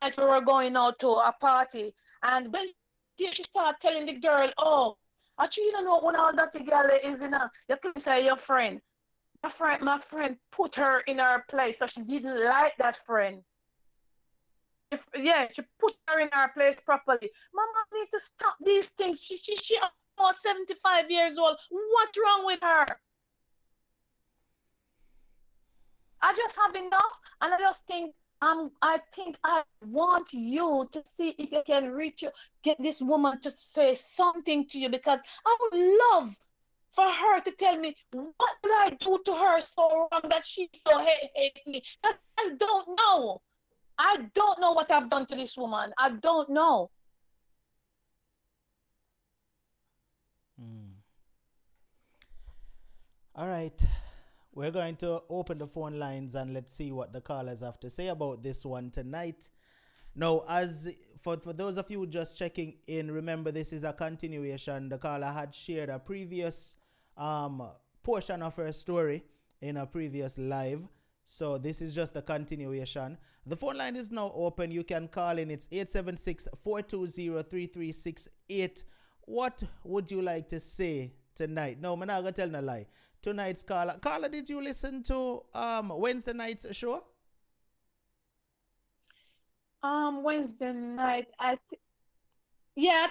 C: night we were going out to a party, and when she started telling the girl, oh, actually you don't know when all dirty girl is in a you can say your friend. My friend put her in her place, so she didn't like that friend. Yeah, she put her in her place properly. Mama need to stop these things. She almost 75 years old. What's wrong with her? I just have enough, and I just think I want you to see if you can get this woman to say something to you, because I would love for her to tell me what did I do to her so wrong that she so hate me. I don't know. I don't know what I've done to this woman. I don't know.
B: Mm. All right. We're going to open the phone lines and let's see what the callers have to say about this one tonight. Now, as for those of you just checking in, remember this is a continuation. The caller had shared a previous portion of her story in a previous live. So this is just a continuation. The phone line is now open. You can call in. It's 876-420-3368. What would you like to say tonight? No, I'm not going to tell no lie. Tonight's caller. Caller, did you listen to Wednesday night's show?
C: Wednesday night. Yeah,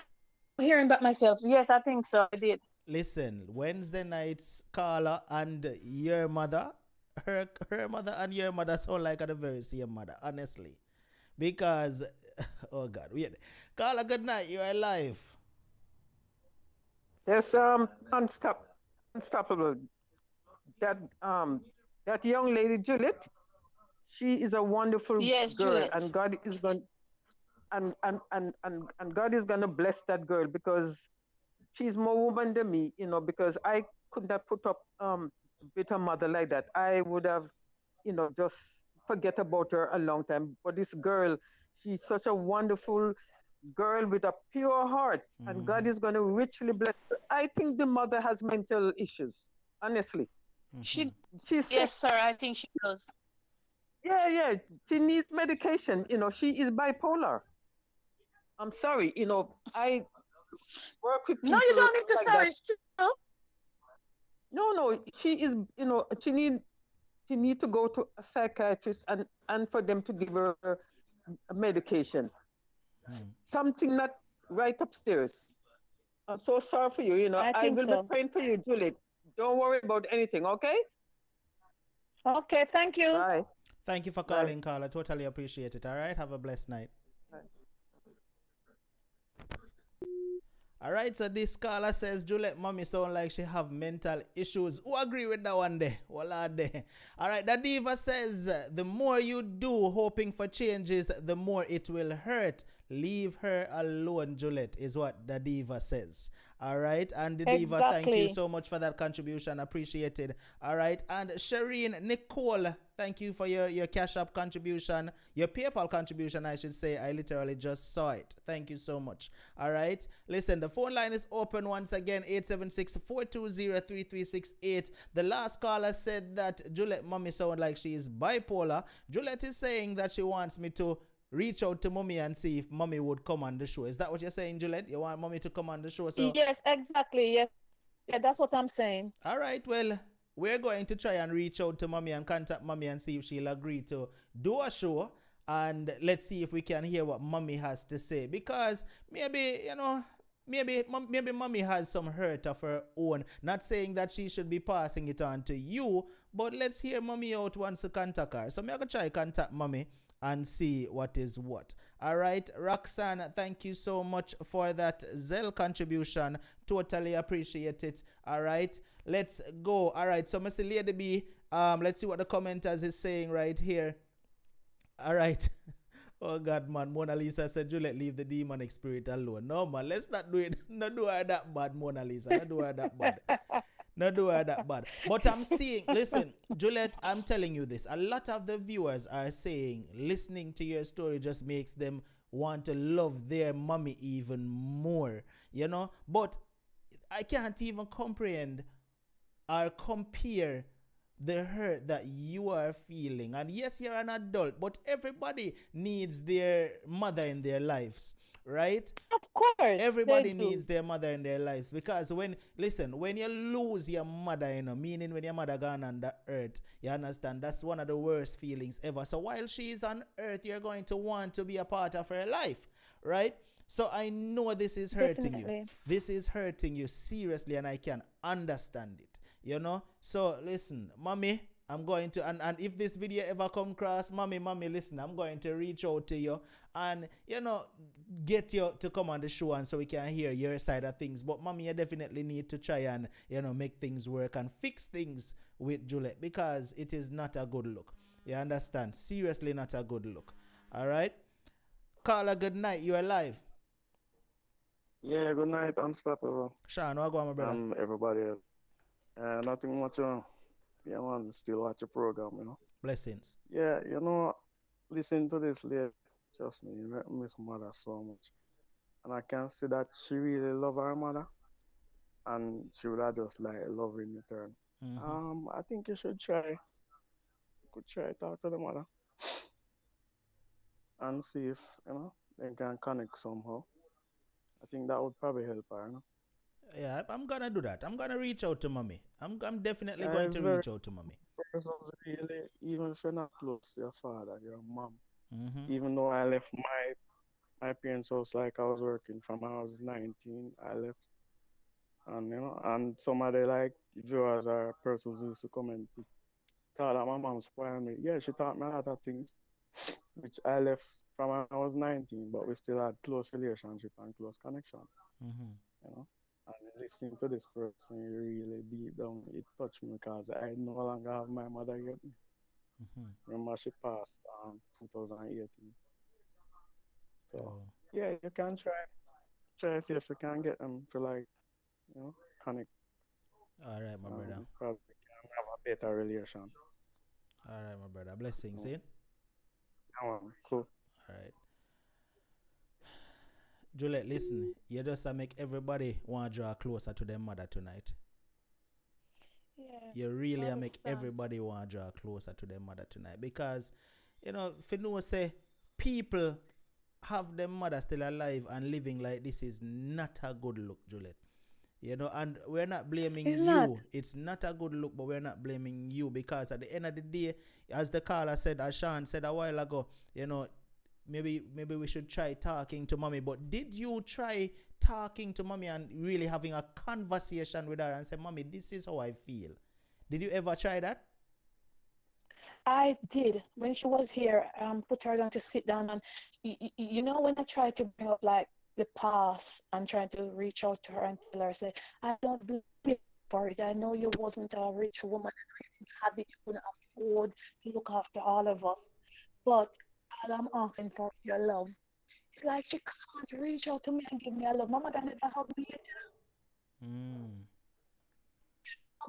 C: I'm hearing about myself. Yes, I think so. I did.
B: Listen, Wednesday night's caller and your mother, her mother and your mother sound like the very same mother, honestly. Because, oh God, weird. Caller, good night. You're alive.
D: Yes, unstoppable. That that young lady Juliet, she is a wonderful
C: Yes,
D: girl,
C: Juliet.
D: and God is going and God is gonna bless that girl because she's more woman than me, because I could not put up with a mother like that. I would have, just forget about her a long time. But this girl, she's such a wonderful girl with a pure heart, and God is going to richly bless her. I think the mother has mental issues, honestly.
C: She,
D: She's sick.
C: yes, sir. I think she does.
D: Yeah. She needs medication. She is bipolar. I'm sorry. I work with
C: No, you
D: people
C: don't need to
D: like
C: sorry.
D: that.
C: It's true.
D: No, she is. She need to go to a psychiatrist and for them to give her a medication. Something not right upstairs. I'm so sorry for you.
C: I
D: I
C: think
D: will be
C: so.
D: praying for you, Julie. Don't worry about anything, okay?
C: Okay, thank you.
D: Bye.
B: Thank you for
D: Bye.
B: calling, caller. Totally appreciate it. All right. Have a blessed night.
D: Bye.
B: All right, so this caller says Juliet mommy sound like she have mental issues. Who agree with that one there? Well, there. All right, the diva says the more you do hoping for changes, the more it will hurt. Leave her alone, Juliet, is what the diva says. All right, and the diva, thank you
C: Exactly.
B: so much for that contribution. Appreciated. All right, and Shireen Nicole, thank you for your Cash App contribution, your PayPal contribution, I should say. I literally just saw it. Thank you so much. All right, listen, the phone line is open once again, 876-420-3368. The last caller said that Juliet mommy sound like she is bipolar. Juliet is saying that she wants me to reach out to mommy and see if mommy would come on the show. Is that what you're saying, Juliet? You want mommy to come on the show? So
C: Yes, exactly. Yes. Yeah, that's what I'm saying.
B: all right, well, we're going to try and reach out to mommy and contact mommy and see if she'll agree to do a show. And let's see if we can hear what mommy has to say. Because maybe, maybe mommy has some hurt of her own. Not saying that she should be passing it on to you, but let's hear mommy out once to contact her. So I'm going to try contact mommy and see what is what. All right, Roxanne, thank you so much for that Zelle contribution. Totally appreciate it. All right, let's go. All right, so Mr. Lady B, let's see what the commenters is saying right here. All right. Oh God, man. Mona Lisa said, Juliet, leave the demonic spirit alone. No, man, let's not do it. Not do her that bad, Mona Lisa. Not do her that bad. Not do her that bad. But I'm seeing, listen, Juliet, I'm telling you this. A lot of the viewers are saying listening to your story just makes them want to love their mommy even more, But I can't even comprehend or compare the hurt that you are feeling. And yes, you're an adult, but everybody needs their mother in their lives, right?
C: Of course.
B: Everybody needs their mother in their lives, because when you lose your mother, meaning when your mother gone on the earth, you understand, that's one of the worst feelings ever. So while she's on earth, you're going to want to be a part of her life, right? So I know this is hurting you. This is hurting you seriously, and I can understand it. So listen, mommy, I'm going to, and if this video ever come across, mommy, listen, I'm going to reach out to you and, get you to come on the show, and so we can hear your side of things. But mommy, you definitely need to try and, make things work and fix things with Juliet, because it is not a good look. You understand? Seriously, not a good look. All right? Carla, good night. You're alive.
E: Yeah, good night, Unstoppable.
B: Sean, what go on, my brother?
E: Everybody else. Nothing much. Yeah, man, still watch your program.
B: Blessings.
E: Yeah, listen to this lady. Trust me, you miss mother so much. And I can see that she really love her mother. And she would have just like love in return.
B: Mm-hmm.
E: I think you should try. Could try talk to the mother and see if they can connect somehow. I think that would probably help her.
B: Yeah, I'm gonna do that. I'm gonna reach out to mommy. I'm definitely
E: Yeah,
B: going
E: it's
B: to
E: very
B: reach out to mommy.
E: persons really, even if you're not close to your father, your mom.
B: Mm-hmm.
E: Even though I left my parents' house like I was working from I was 19, I left, and and some of the like viewers or persons who used to come and thought that my mom spoiled me. Yeah, she taught me a lot of things, which I left from when I was 19, but we still had close relationship and close connection.
B: Mm-hmm.
E: you know. And listening to this person really deep down, it touched me because I no longer have my mother yet.
B: Mm-hmm.
E: Remember, she passed 2018. So
B: Oh,
E: yeah, you can try see if you can get them to like connect.
B: all right, my brother.
E: Probably can have a better relation.
B: All right, my brother. Blessings,
E: So,
B: eh?
E: cool.
B: All right. Juliet, listen, you just make everybody want to draw closer to their mother tonight.
C: Yeah,
B: You really
C: I
B: make
C: understand.
B: everybody want to draw closer to their mother tonight. Because, if you know, say, people have their mother still alive and living like this is not a good look, Juliet. And we're not blaming
C: It's not.
B: you. It's not a good look, but we're not blaming you because at the end of the day, as the caller said, as Sean said a while ago, maybe we should try talking to mommy. But did you try talking to mommy and really having a conversation with her and say, mommy, this is how I feel? Did you ever try that?
C: I did when she was here. Put her down to sit down, and when I tried to bring up like the past and trying to reach out to her and tell her, say, I don't blame you for it. I know you wasn't a rich woman, you have it, you couldn't afford to look after all of us, but all I'm asking for is your love. It's like she can't reach out to me and give me a love. My mother never hugged me yet.
B: Mm.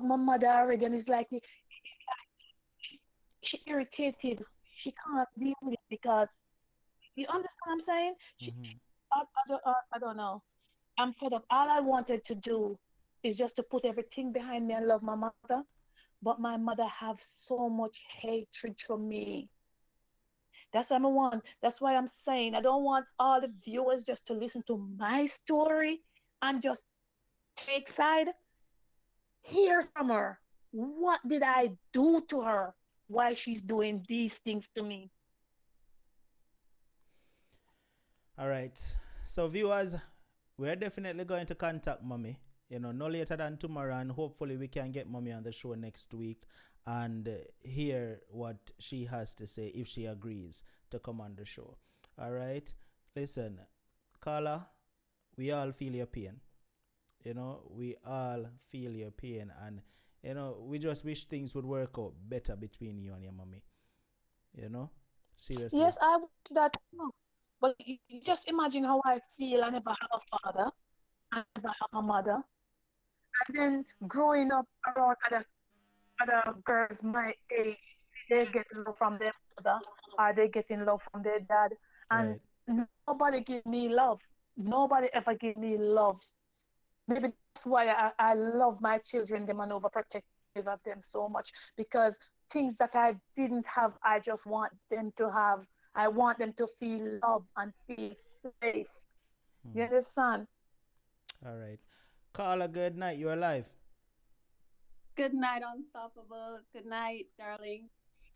C: My mother already, and it's like she irritated. She can't deal with it because you understand what I'm saying?
B: Mm-hmm.
C: I don't know. I'm fed up. All I wanted to do is just to put everything behind me and love my mother. But my mother have so much hatred for me. That's what I want. That's why I'm saying I don't want all the viewers just to listen to my story and just take side. Hear from her. What did I do to her? Why she's doing these things to me?
B: All right. So, viewers, we're definitely going to contact mommy. No later than tomorrow, and hopefully we can get mommy on the show next week and hear what she has to say if she agrees to come on the show. All right. Listen, Carla, we all feel your pain. We all feel your pain, and we just wish things would work out better between you and your mommy. You know, seriously.
C: Yes, I want that too. But you just imagine how I feel. I never have a father. I never have a mother. And then growing up around other girls my age, they get love from their mother, or they getting love from their dad, and
B: Right.
C: nobody give me love. Nobody ever give me love. Maybe that's why I love my children, them and overprotective of them so much because things that I didn't have, I just want them to have. I want them to feel love and feel safe. You
B: Hmm.
C: understand?
B: All right. Carla, good night. You're alive.
F: Good night, Unstoppable. Good night, darling.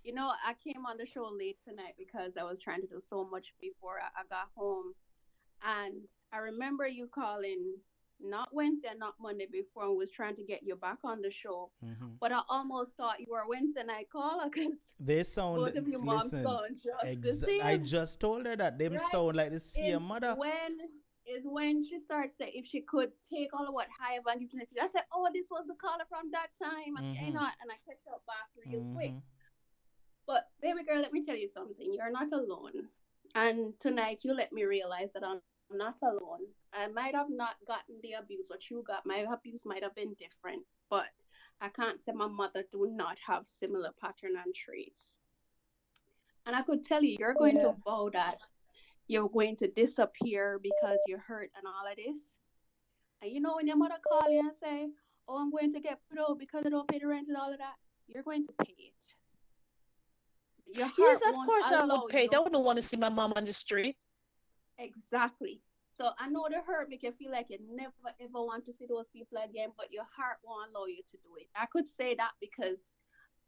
F: I came on the show late tonight because I was trying to do so much before I got home. And I remember you calling not Wednesday and not Monday before and was trying to get you back on the show.
B: Mm-hmm.
F: But I almost thought you were a Wednesday night caller because
B: They sound,
F: both of your moms
B: listen,
F: sound just the
B: I
F: same,
B: just told her that them
F: right?
B: sound like the same
F: It's
B: mother.
F: when she starts saying if she could take all of what high and give to I said, oh, this was the caller from that time, and
B: Mm-hmm.
F: and I catch up back real quick.
B: Mm-hmm.
F: But baby girl, let me tell you something. You're not alone. And tonight you let me realize that I'm not alone. I might have not gotten the abuse what you got. My abuse might have been different, but I can't say my mother do not have similar pattern and traits. And I could tell you, you're going
C: Yeah.
F: to vow that you're going to disappear because you're hurt and all of this. And when your mother call you and say, oh, I'm going to get put out because I don't pay the rent and all of that, you're going to pay it. Your
C: Yes,
F: heart
C: of
F: won't
C: course I would
F: allow
C: pay it. I
F: you.
C: wouldn't want to see my mom on the street.
F: Exactly. So I know the hurt make you feel like you never ever want to see those people again, but your heart won't allow you to do it. I could say that because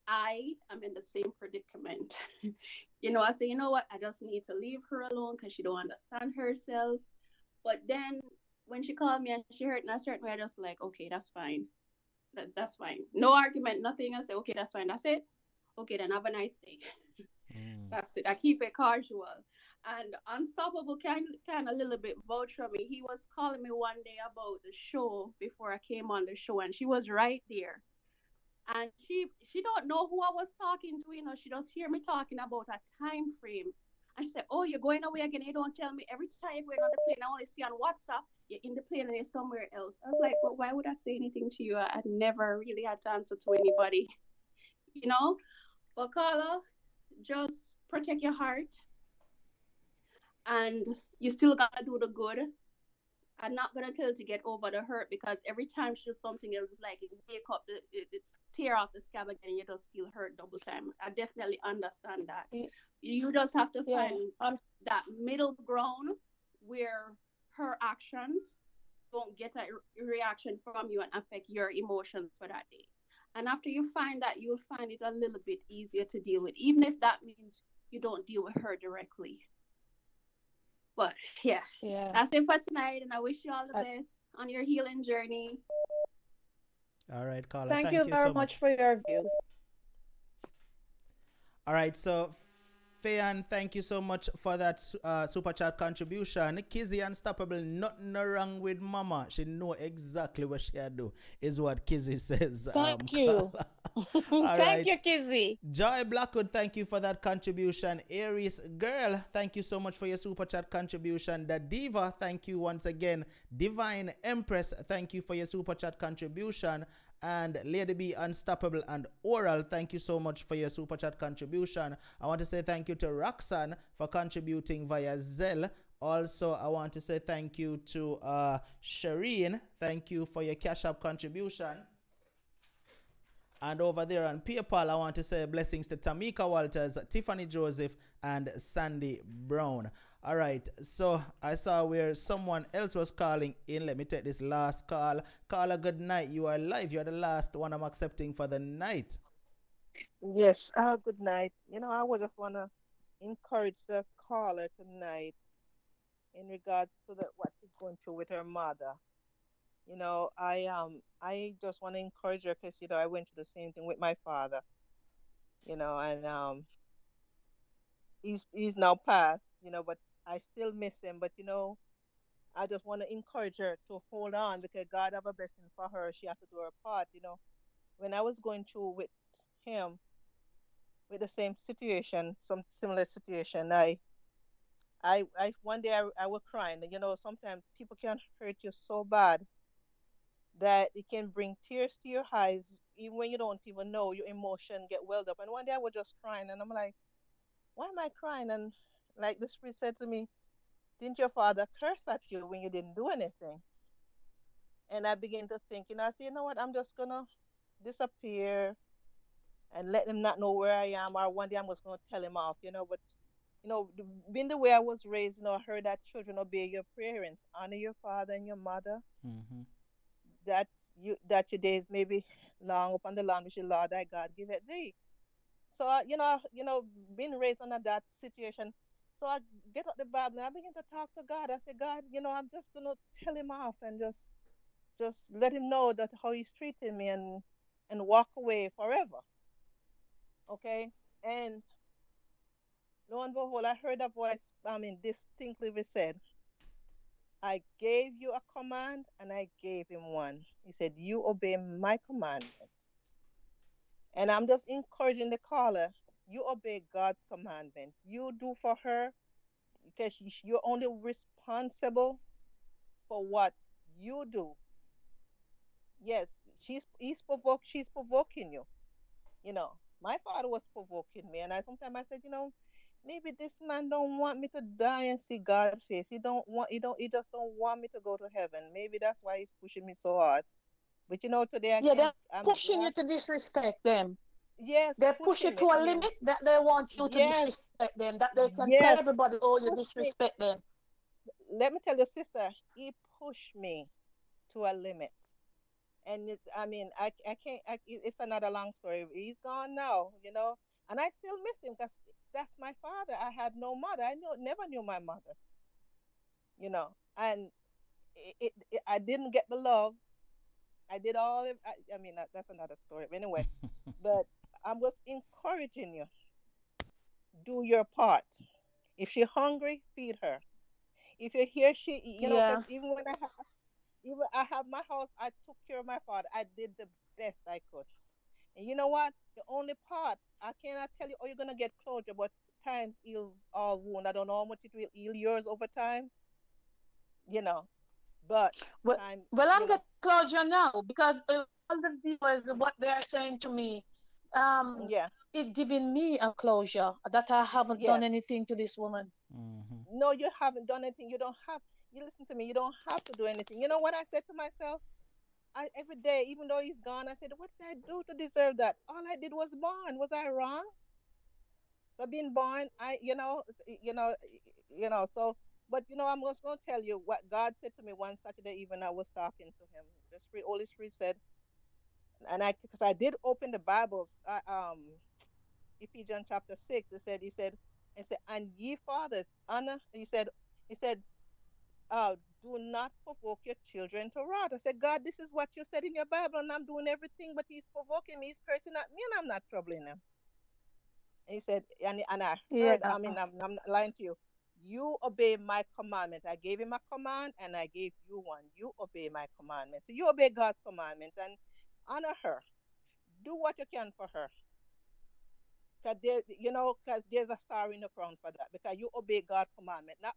F: I am in the same predicament. I say, you know what, I just need to leave her alone because she don't understand herself. But then when she called me and she hurt in a certain way, I just like, okay, that's fine. That's fine. No argument, nothing. I say, okay, that's fine. That's it. Okay, then have a nice day. That's it. I keep it casual. And Unstoppable kind of a little bit vouch for me. He was calling me one day about the show before I came on the show, and she was right there. And she don't know who I was talking to. She just hear me talking about a time frame. And she said, "Oh, you're going away again. You don't tell me. Every time you're going on the plane, I only see on WhatsApp you're in the plane and you're somewhere else." I was like, "But why would I say anything to you? I never really had to answer to anybody, you know." But Carla, just protect your heart, and you still gotta do the good. I'm not gonna tell her to get over the hurt because every time she does something else, it's like it wake up, it's tear off the scab again, and you just feel hurt double time. I definitely understand that. You just have to
C: Yeah,
F: find that middle ground where her actions don't get a reaction from you and affect your emotions for that day. And after you find that, you'll find it a little bit easier to deal with, even if that means you don't deal with her directly. But yeah,
C: yeah.
F: that's it for tonight. And I wish you all the best on your healing journey.
B: All right, Carla.
C: Thank
B: Thank
C: you
B: you
C: very
B: so
C: much
B: much.
C: for your views.
B: All right, so Fayan, thank you so much for that super chat contribution. Kizzy Unstoppable, nothing wrong with Mama. She know exactly what she do, is what Kizzy says.
C: Thank you.
B: All
C: Thank
B: right.
C: you, Kizzy.
B: Joy Blackwood, thank you for that contribution. Aries Girl, thank you so much for your super chat contribution. The Diva, thank you once again. Divine Empress, thank you for your super chat contribution. And Lady B Unstoppable and Oral, thank you so much for your super chat contribution. I want to say thank you to Roxanne for contributing via Zelle. Also, I want to say thank you to Shireen. Thank you for your Cash App contribution. And over there on PayPal, I want to say blessings to Tamika Walters, Tiffany Joseph, and Sandy Brown. All right, so I saw where someone else was calling in. Let me take this last call. Caller, good night. You are live. You're the last one I'm accepting for the night.
G: Yes, good night. I would just want to encourage the caller tonight in regards to what she's going through with her mother. I just want to encourage her because I went through the same thing with my father. And he's now passed. But I still miss him. But I just want to encourage her to hold on because God have a blessing for her. She has to do her part. When I was going through with him with the same situation, some similar situation, I one day I was crying. Sometimes people can hurt you so bad that it can bring tears to your eyes, even when you don't even know your emotion get welled up. And one day I was just crying, and I'm like, why am I crying? And like the spirit said to me, didn't your father curse at you when you didn't do anything? And I began to think, I said, you know what, I'm just gonna disappear and let him not know where I am, or one day I'm just gonna tell him off. But being the way I was raised, I heard that children obey your parents, honor your father and your mother.
B: Mm-hmm.
G: That your days may be long upon the land which the Lord thy God give it thee. So being raised under that situation. So I get out the Bible and I begin to talk to God. I say, God, I'm just gonna tell him off and just let him know that how he's treating me and walk away forever. Okay. And lo and behold, I heard a voice, distinctly said, I gave you a command and I gave him one. He said, you obey my commandment. And I'm just encouraging the caller, you obey God's commandment. You do for her because you're only responsible for what you do. Yes, she's provoking you. My father was provoking me, and I said, maybe this man don't want me to die and see God's face. He just don't want me to go to heaven. Maybe that's why he's pushing me so hard. But you know, today
C: Yeah, they're
G: I'm
C: pushing you to disrespect them.
G: yes,
C: They push you
G: pushing
C: to
G: me.
C: a
G: I mean,
C: limit that they want you to
G: yes,
C: disrespect them, that they can tell
G: yes,
C: everybody, oh, you
G: push me.
C: disrespect them.
G: Let me tell you, sister, he pushed me to a limit. And I mean, I can't, it's another long story. He's gone now, you know, and I still miss him because that's my father. I had no mother. Never knew my mother, you know, and I didn't get the love. I did all, I mean, that's another story. But anyway, but I'm just encouraging you, do your part. If she's hungry, feed her. If you hear you know,
C: Yeah.
G: because even I have my house, I took care of my father. I did the best I could. And you know what? The only part I cannot tell you, oh, you're gonna get closure, but times heals all wound. I don't know how much it will heal yours over time, you know. But
C: Well,
G: time,
C: well,
G: you
C: I'm
G: know,
C: getting closure now because all the viewers, what they're saying to me, um,
G: yeah,
C: it's giving me a closure that I haven't done
G: yes.
C: anything to this woman.
B: Mm-hmm.
G: No, you haven't done anything. You don't have. You listen to me. You don't have to do anything. You know what I said to myself? Every day, even though he's gone, I said, "What did I do to deserve that? All I did was born. Was I wrong for being born? So, but I'm just going to tell you what God said to me one Saturday evening. I was talking to him. The Spirit, Holy Spirit said, and because I did open the Bibles, Ephesians chapter 6. He said, and ye fathers, honor. He said, do not provoke your children to wrath. I said, God, this is what you said in your Bible, and I'm doing everything, but he's provoking me, he's cursing at me, and I'm not troubling him. And he said, and I heard,
C: Yeah.
G: I mean, I'm not lying to you. You obey my commandment. I gave him a command, and I gave you one. You obey my commandment. So you obey God's commandment and honor her. Do what you can for her. Because there's a star in the crown for that. Because you obey God's commandment, not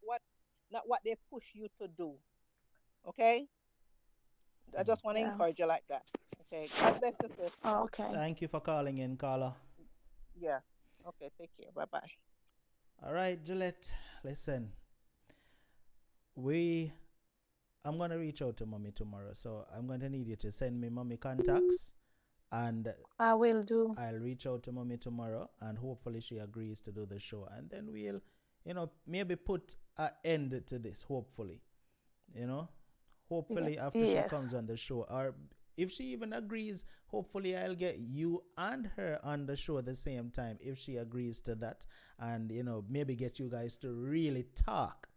G: what they push you to do. Okay? I just want to
C: Yeah.
G: encourage you like that. Okay. God bless you, sis.
C: Okay.
B: Thank you for calling in, Carla.
G: Yeah. Okay. Take care. Bye bye.
B: All right, Gillette, listen. I'm going to reach out to mommy tomorrow, so I'm going to need you to send me mommy contacts, and
C: I will do.
B: I'll reach out to mommy tomorrow, and hopefully she agrees to do the show, and then we'll, maybe put an end to this, hopefully, after she
C: Yes.
B: comes on the show, or if she even agrees, hopefully I'll get you and her on the show at the same time if she agrees to that, and maybe get you guys to really talk,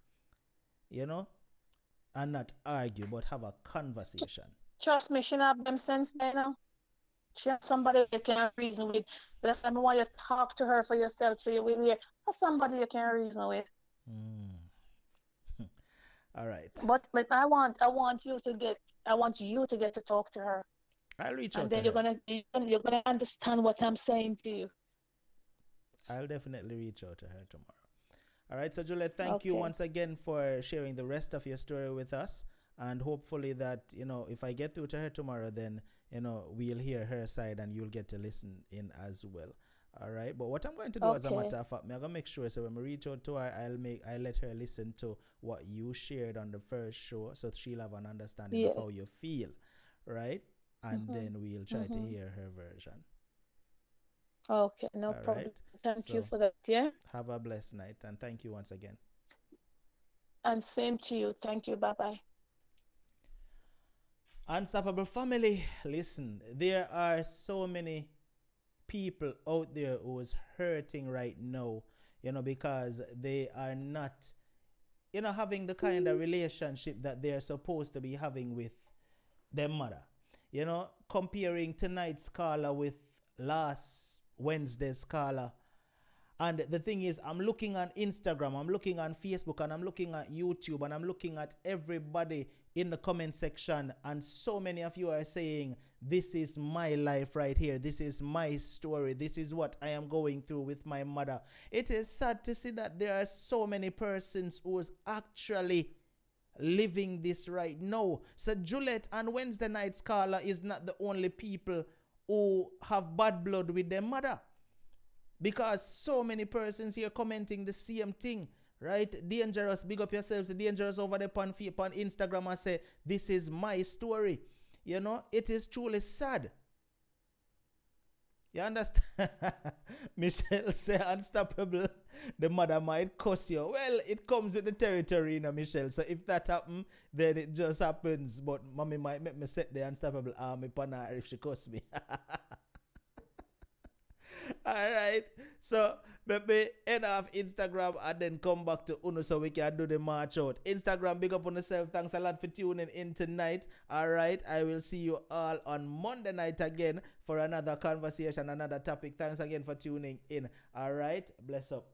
B: and not argue but have a conversation.
C: Trust me, she not have them sense there now. She has somebody you can reason with. That's why I want you to talk to her for yourself so you will hear. That's somebody you can reason with.
B: All right.
C: But I want you to get to talk to her.
B: I'll reach
C: And
B: out to
C: then
B: her.
C: you're gonna understand what I'm saying to you.
B: I'll definitely reach out to her tomorrow. All right, so Juliet, thank you
C: Okay.
B: once again for sharing the rest of your story with us. And hopefully that, if I get through to her tomorrow, then, we'll hear her side and you'll get to listen in as well. All right. But what I'm going to do as a matter of fact, I'm going to make sure, so when we reach out to her, I'll let her listen to what you shared on the first show, so she'll have an understanding of how you feel. Right. And then we'll try to hear her version.
C: Okay, no
B: All
C: problem.
B: right.
C: Thank you
B: So
C: for that. Yeah.
B: have a blessed night, and thank you once again.
C: And same to you. Thank you. Bye bye.
B: Unstoppable family, listen, there are so many people out there who is hurting right now, because they are not, having the kind of relationship that they're supposed to be having with their mother. Comparing tonight's Carla with last Wednesday's Carla. And the thing is, I'm looking on Instagram, I'm looking on Facebook, and I'm looking at YouTube, and I'm looking at everybody in the comment section, and so many of you are saying, this is my life right here, this is my story, this is what I am going through with my mother. It is sad to see that there are so many persons who is actually living this right now. So Juliet and Wednesday night's Carla is not the only people who have bad blood with their mother. Because so many persons here commenting the same thing, right? Dangerous, big up yourselves. Dangerous over there on Instagram and say, this is my story. You know, it is truly sad. You understand? Michelle say unstoppable. The mother might cuss you. Well, it comes with the territory, you know, Michelle. So if that happens, then it just happens. But mommy might make me set the unstoppable army upon her if she cuss me. Alright. So maybe end off Instagram and then come back to Uno so we can do the march out. Instagram, big up on yourself. Thanks a lot for tuning in tonight. Alright. I will see you all on Monday night again for another conversation, another topic. Thanks again for tuning in. Alright. Bless up.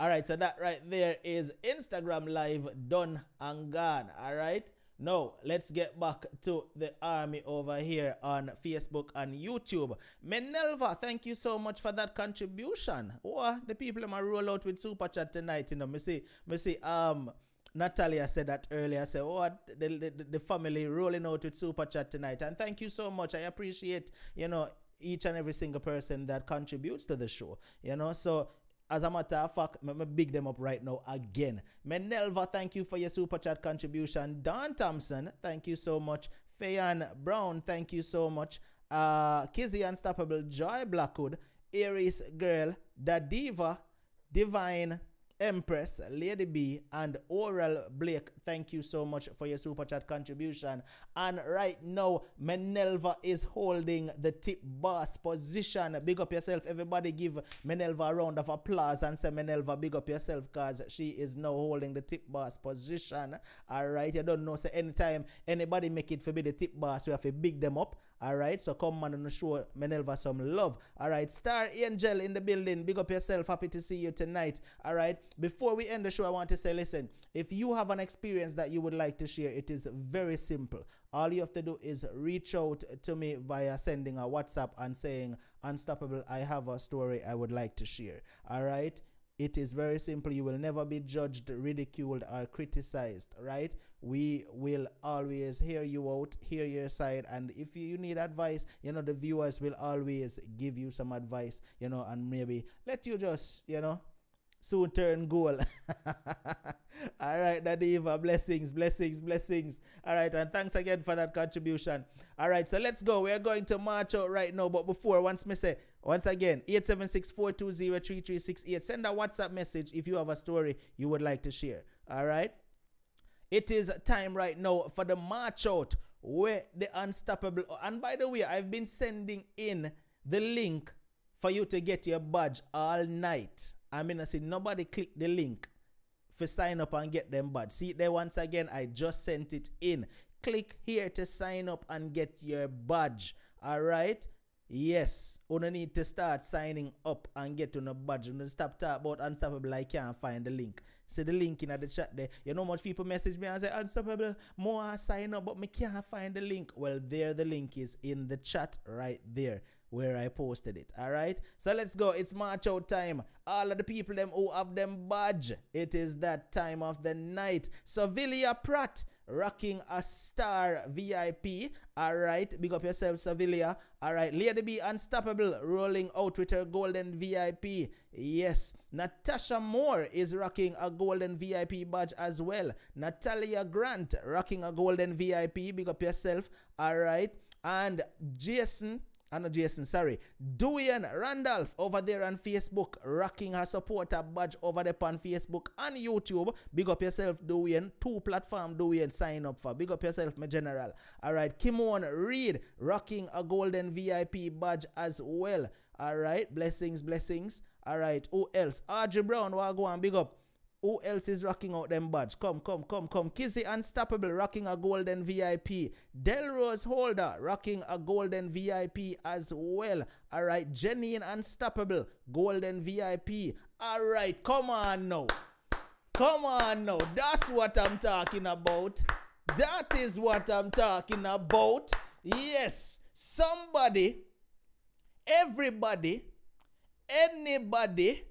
B: Alright, so that right there is Instagram Live done and gone. Alright. Now, let's get back to the army over here on Facebook and YouTube. Menelva, thank you so much for that contribution. Oh, the people might roll out with super chat tonight. You know, me see, Natalia said that earlier. Say, oh, the family rolling out with super chat tonight. And thank you so much. I appreciate, you know, each and every single person that contributes to the show. You know, so as a matter of fact, I'm big them up right now again. Menelva, thank you for your super chat contribution. Don Thompson, thank you so much. Fayan Brown, thank you so much. Kizzy Unstoppable, Joy Blackwood, Aries Girl, Da Diva, Divine Empress, Lady B, and Oral Blake, thank you so much for your super chat contribution. And right now, Menelva is holding the tip boss position. Big up yourself. Everybody give Menelva a round of applause and say, Menelva, big up yourself, because she is now holding the tip boss position. All right, you don't know, so anytime anybody make it for be the tip boss, we have to big them up. All right, so come on and show Menelva some love. All right, Star Angel in the building. Big up yourself. Happy to see you tonight. All right, before we end the show, I want to say, listen, if you have an experience that you would like to share, it is very simple. All you have to do is reach out to me via sending a WhatsApp and saying, Unstoppable, I have a story I would like to share. All right. It is very simple. You will never be judged, ridiculed, or criticized, right? We will always hear you out, hear your side, and if you need advice, you know, the viewers will always give you some advice, you know, and maybe let you just, you know, soon turn goal. All right, Nadiva, blessings, blessings, blessings. All right, and thanks again for that contribution. All right, so let's go. We're going to march out right now, but before, once again, 876-420-3368. Send a WhatsApp message if you have a story you would like to share. All right? It is time right now for the march out where the Unstoppable. And by the way, I've been sending in the link for you to get your badge all night. I mean, I see nobody click the link for sign up and get them badge. See there once again, I just sent it in. Click here to sign up and get your badge. All right? Yes, you need to start signing up and get on a badge. You stop talking about Unstoppable. I can't find the link. See the link in the chat there. You know much people message me and say, Unstoppable, more sign up, but me can't find the link. Well, there the link is in the chat right there where I posted it. All right, so let's go. It's march out time. All of the people them who have them badge, it is that time of the night. Sevilla Pratt rocking a star VIP. All right, big up yourself, Sevilla. All right, Lady B Unstoppable rolling out with her golden VIP. Yes, Natasha Moore is rocking a golden VIP badge as well. Natalia Grant rocking a golden VIP. Big up yourself. All right, and Duane Randolph over there on Facebook rocking her supporter badge over there on Facebook and YouTube. Big up yourself, Duane. 2 platform Duane sign up for. Big up yourself, my general. All right, Kimon Reed rocking a golden VIP badge as well. All right, blessings, blessings. All right, who else? Audrey Brown, wagwan, big up. Who else is rocking out them badge? Come. Kizzy Unstoppable rocking a golden VIP. Delrose Holder rocking a golden VIP as well. All right, Jenny Unstoppable, golden VIP. All right, come on now. That's what I'm talking about. That is what I'm talking about. Yes, somebody, everybody, anybody.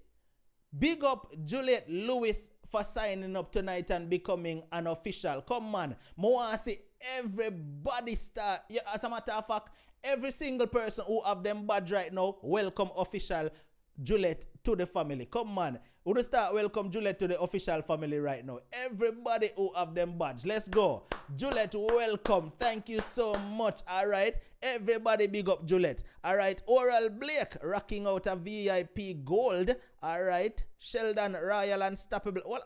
B: Big up Juliet Lewis for signing up tonight and becoming an official. Come on. I see everybody start. Yeah, as a matter of fact, every single person who have them badge right now, welcome official Juliet to the family. Come on. Who to start welcome Juliet to the official family right now. Everybody who have them badge. Let's go. Juliet, welcome. Thank you so much. All right. Everybody big up Juliet. All right. Oral Blake rocking out a VIP gold. All right. Sheldon Royal Unstoppable. What?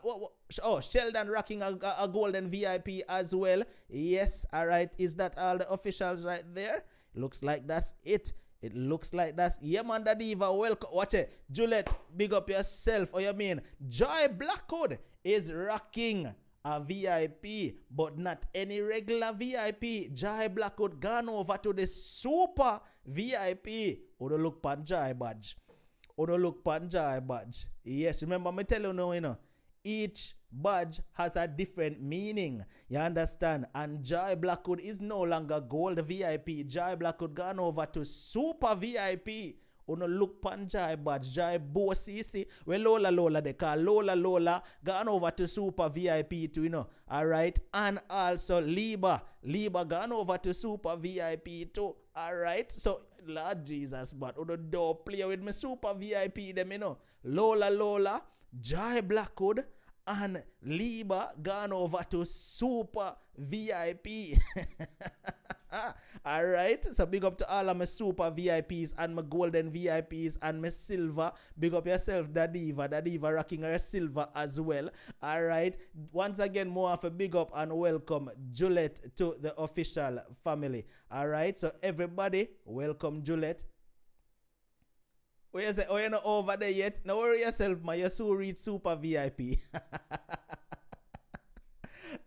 B: Oh, Sheldon rocking a golden VIP as well. Yes. All right. Is that all the officials right there? Looks like that's it. It looks like that's Yamanda Diva. Welcome. Watch it. Juliet, big up yourself. Or you mean Joy Blackwood is rocking a VIP, but not any regular VIP. Joy Blackwood gone over to the super VIP. Odo look pan Joy badge. Odo look pan Joy badge. Yes, remember me tell you now, you know, each badge has a different meaning. You understand? And Joy Blackwood is no longer gold VIP. Joy Blackwood gone over to super VIP. Uno look pan Joy badge. Joy Bo CC. Well, Lola they call Lola gone over to super VIP too, you know. Alright. And also Liba gone over to super VIP too. Alright. So Lord Jesus, but Uno don't play with me super VIP them, you know. Lola, Joy Blackwood, and Liba gone over to super VIP. Alright, so big up to all of my super VIPs and my golden VIPs and my silver. Big up yourself, Dadiva rocking her silver as well. Alright, once again, more of a big up and welcome Juliet to the official family. Alright, so everybody, welcome Juliet. Where is it? Oh, you're not over there yet? No worry yourself, man. You're so reach super VIP.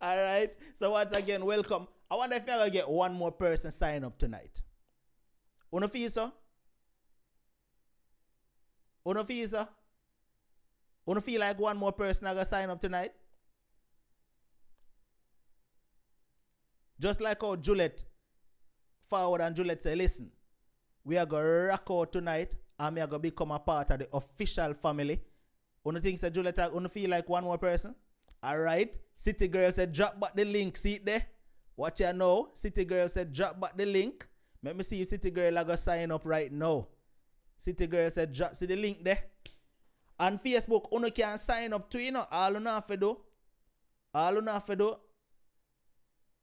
B: Alright. So once again, welcome. I wonder if I'm going to get one more person sign up tonight. Uno feel so? Uno feel so? Uno feel like one more person going to sign up tonight? Just like how Juliet forward and Juliet say, listen, we are going to rock out tonight. And me are going to become a part of the official family. Uno think that Juliet, uno feel like one more person? Alright. City Girl said drop back the link. See it there? What you know? City Girl said drop back the link. Let me see if City Girl are going to sign up right now. City Girl said drop. See the link there? On Facebook, uno can sign up to, you know. All you have to do.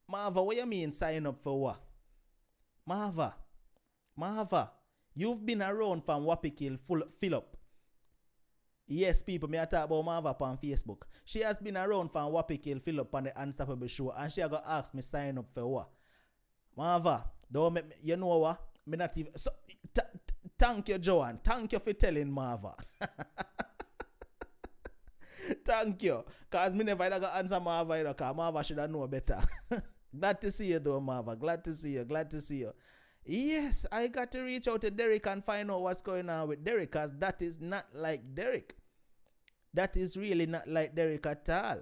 B: Marva, what you mean sign up for what? Marva. You've been around from Wapikil fill up. Yes, people, me I talk about Marva on Facebook. She has been around from Wapikil fill up on the Unstoppable show, and she got asked me sign up for what? Marva, don't make me, you know what? Me not even. So, thank you, Joanne. Thank you for telling Marva. Thank you. Because me never got answer Marva, because Marva should have known better. Glad to see you, though, Marva. Glad to see you. Yes, I got to reach out to Derek and find out what's going on with Derek, because that is not like Derek. That is really not like Derek at all.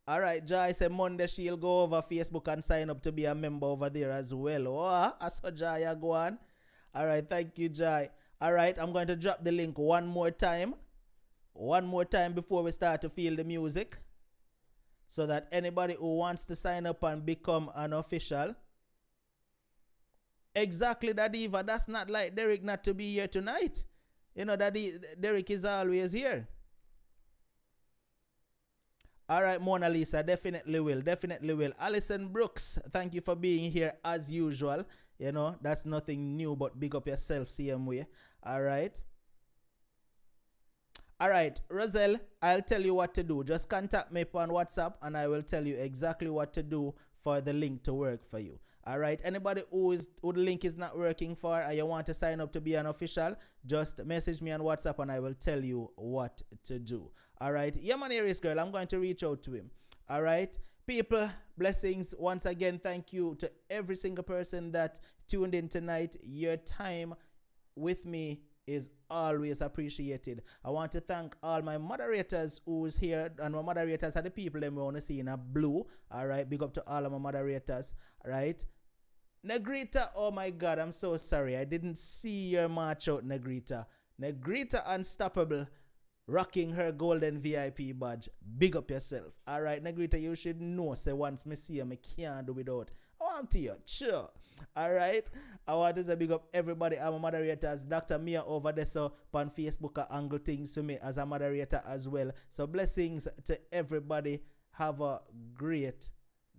B: Alright, Jai said Monday she'll go over Facebook and sign up to be a member over there as well. Oh, I saw Jai go on. Alright, thank you, Jai. Alright, I'm going to drop the link one more time before we start to feel the music. So that anybody who wants to sign up and become an official. Exactly, Dadiva. That's not like Derek not to be here tonight. You know, Derek is always here. All right, Mona Lisa, definitely will. Alison Brooks, thank you for being here as usual. You know, that's nothing new, but big up yourself, same way. All right. Alright, Roselle, I'll tell you what to do. Just contact me on WhatsApp and I will tell you exactly what to do for the link to work for you. Alright, anybody who the link is not working for and you want to sign up to be an official, just message me on WhatsApp and I will tell you what to do. Alright, yeah man, Aries girl, I'm going to reach out to him. Alright, people, blessings. Once again, thank you to every single person that tuned in tonight. Your time with me is always appreciated. I want to thank all my moderators who's here, and my moderators are the people that we want to see in a blue. All right, big up to all of my moderators. All right, Negrita, oh my God, I'm so sorry. I didn't see your march out, Negrita. Negrita Unstoppable. rocking her golden VIP badge. Big up yourself. All right, Negrita, you should know. Say once me see you, me can't do without. I want to you. Sure. All right. I want to say big up everybody. I'm a moderator as Dr. Mia over there. So on Facebook, I angle things to me as a moderator as well. So blessings to everybody. Have a great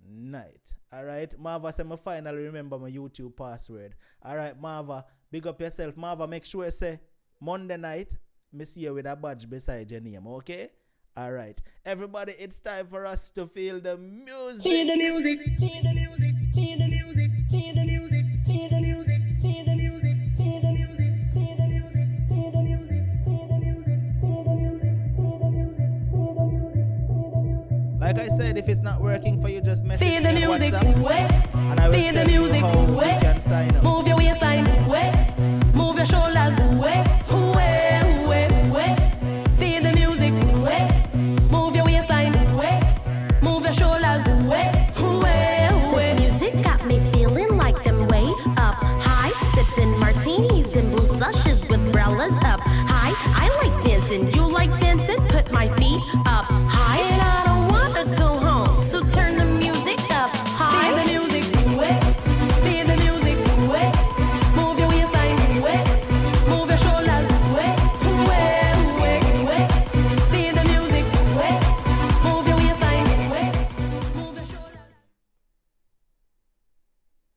B: night. All right. Marva said, me finally remember my YouTube password. All right, Marva, big up yourself. Marva, make sure you say Monday night, me see you with a badge beside your name. Okay? All right. Everybody, it's time for us to feel the music.
H: Feel the music. Feel the music. Feel the music. Feel the music. Feel the music. Feel the music. Feel the music. Feel the music. Feel the music. Feel the music. Feel the music. Feel the music. Feel the music.
B: Like I said, if it's not working for you, just message
H: Feel the
B: me on
H: music.
B: WhatsApp, and I will tell you how you can